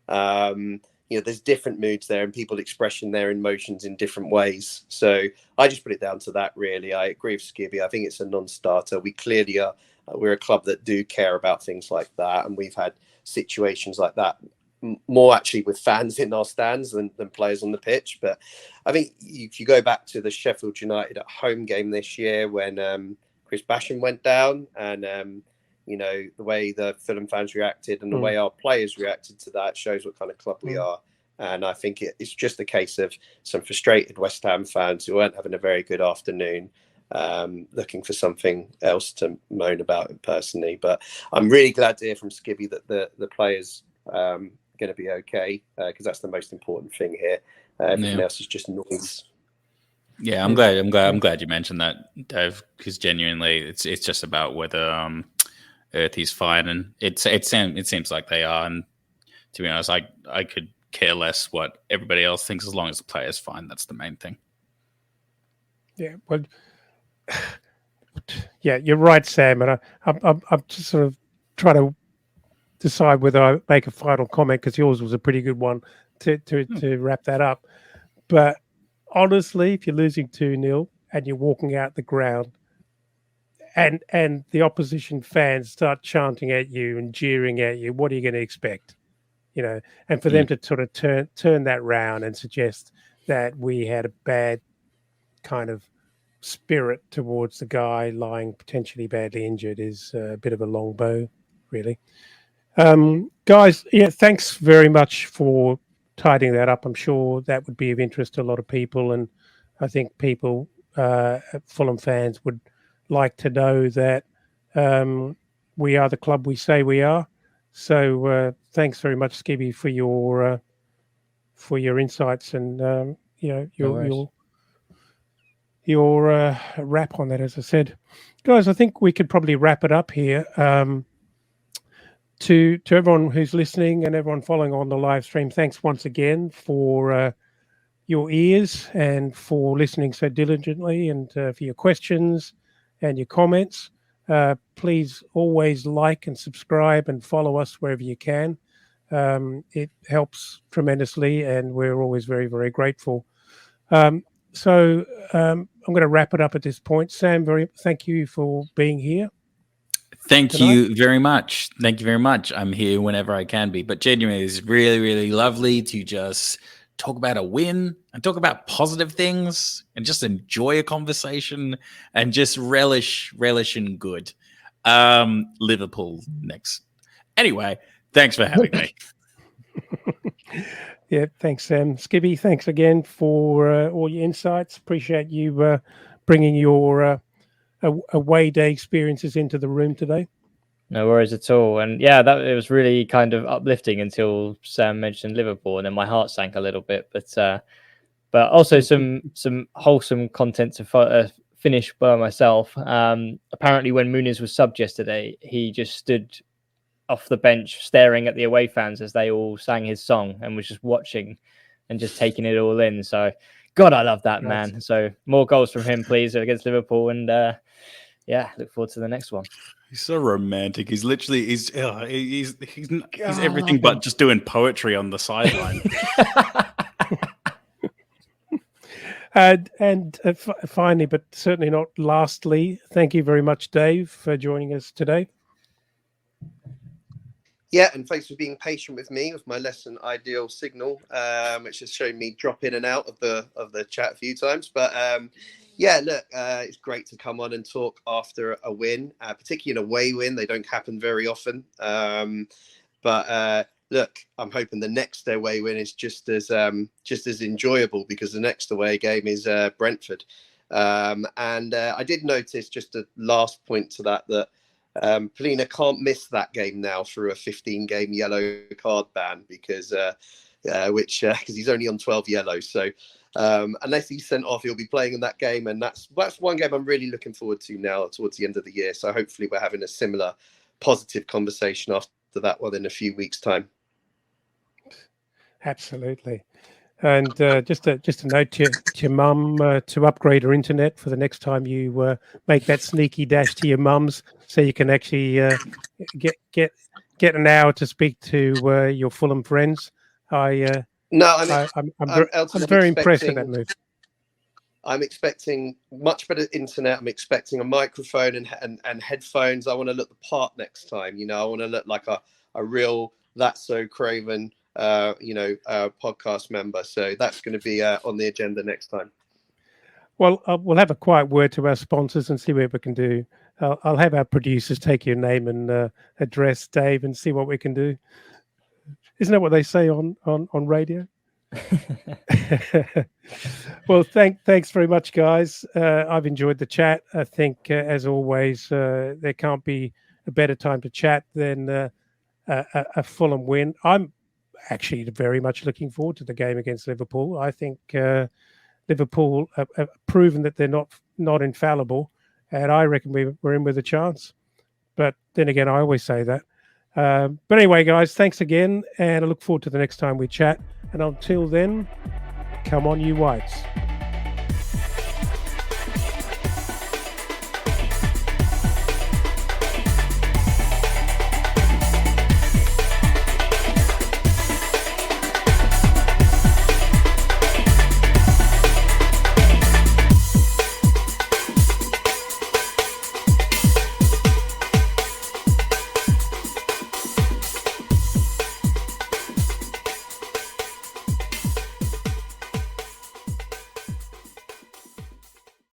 There's different moods there, and people expressing their emotions in different ways. So I just put it down to that, really. I agree with Skibby. I think it's a non-starter. We clearly are. We're a club that do care about things like that, and we've had situations like that more actually with fans in our stands than players on the pitch. But I think if you go back to the Sheffield United at home game this year, when Chris Basham went down, and the way the Fulham fans reacted and the way our players reacted to that shows what kind of club we are. And I think it's just a case of some frustrated West Ham fans who weren't having a very good afternoon, looking for something else to moan about personally. But I'm really glad to hear from Skibby that the players going to be okay, because that's the most important thing here. Everything else is just noise. Yeah, I'm glad you mentioned that, Dave, because genuinely it's just about whether Earthy's fine, and it seems like they are. And to be honest, I could care less what everybody else thinks, as long as the player's fine. That's the main thing. Yeah, well, yeah, you're right, Sam, and I'm just sort of trying to decide whether I make a final comment, because yours was a pretty good one to wrap that up. But honestly, if you're losing 2-0 and you're walking out the ground, and the opposition fans start chanting at you and jeering at you, what are you going to expect? And for them to sort of turn that round and suggest that we had a bad kind of spirit towards the guy lying potentially badly injured is a bit of a long bow, really. Guys, yeah, thanks very much for tidying that up. I'm sure that would be of interest to a lot of people, and I think people, Fulham fans, would like to know that we are the club we say we are. So thanks very much, Skibby, for your insights and your wrap on that. As I said, guys, I think we could probably wrap it up here. To everyone who's listening and everyone following on the live stream, thanks once again for your ears and for listening so diligently, and for your questions and your comments. Please always like and subscribe and follow us wherever you can. It helps tremendously, and we're always very, very grateful. So I'm going to wrap it up at this point. Sam, thank you for being here. Thank you very much. Thank you very much. I'm here whenever I can be. But genuinely, it's really, really lovely to just talk about a win and talk about positive things and just enjoy a conversation and just relish in good. Liverpool next. Anyway, thanks for having me. Yeah, thanks, Sam. Skibby, thanks again for all your insights. Appreciate you bringing your away day experiences into the room today. No worries at all. And yeah, it was really kind of uplifting until Sam mentioned Liverpool, and then my heart sank a little bit. But but also some wholesome content to finish by myself. Apparently, when Muniz was subbed yesterday, he just stood off the bench staring at the away fans as they all sang his song and was just watching and just taking it all in. So, God, I love that man. So, more goals from him, please, against Liverpool. And look forward to the next one. He's so romantic. He's literally he's everything but just doing poetry on the sideline. Finally, but certainly not lastly, thank you very much, Dave, for joining us today. Yeah, and thanks for being patient with me with my less than ideal signal, which has shown me drop in and out of the chat a few times. But look, it's great to come on and talk after a win, particularly an away win. They don't happen very often. Look, I'm hoping the next away win is just as enjoyable, because the next away game is Brentford. I did notice, just a last point to that Polina can't miss that game now through a 15-game yellow card ban, because he's only on 12 yellows. So unless he's sent off, he'll be playing in that game, and that's one game I'm really looking forward to now towards the end of the year. So hopefully we're having a similar positive conversation after that one in a few weeks' time. Absolutely. And just a note to your mum to upgrade her internet for the next time you make that sneaky dash to your mum's, so you can actually get an hour to speak to your Fulham friends. I'm very impressed with that move. I'm expecting much better internet. I'm expecting a microphone and headphones. I want to look the part next time. I want to look like a real That's So Craven podcast member. So that's going to be on the agenda next time. Well, we'll have a quiet word to our sponsors and see what we can do. I'll have our producers take your name and address, Dave, and see what we can do. Isn't that what they say on radio? Well, thanks very much, guys. I've enjoyed the chat. I think, as always, there can't be a better time to chat than a Fulham win. I'm actually very much looking forward to the game against Liverpool. I think Liverpool have proven that they're not infallible, and I reckon we're in with a chance. But then again, I always say that. But anyway, guys, thanks again, and I look forward to the next time we chat. And until then, come on, you Whites.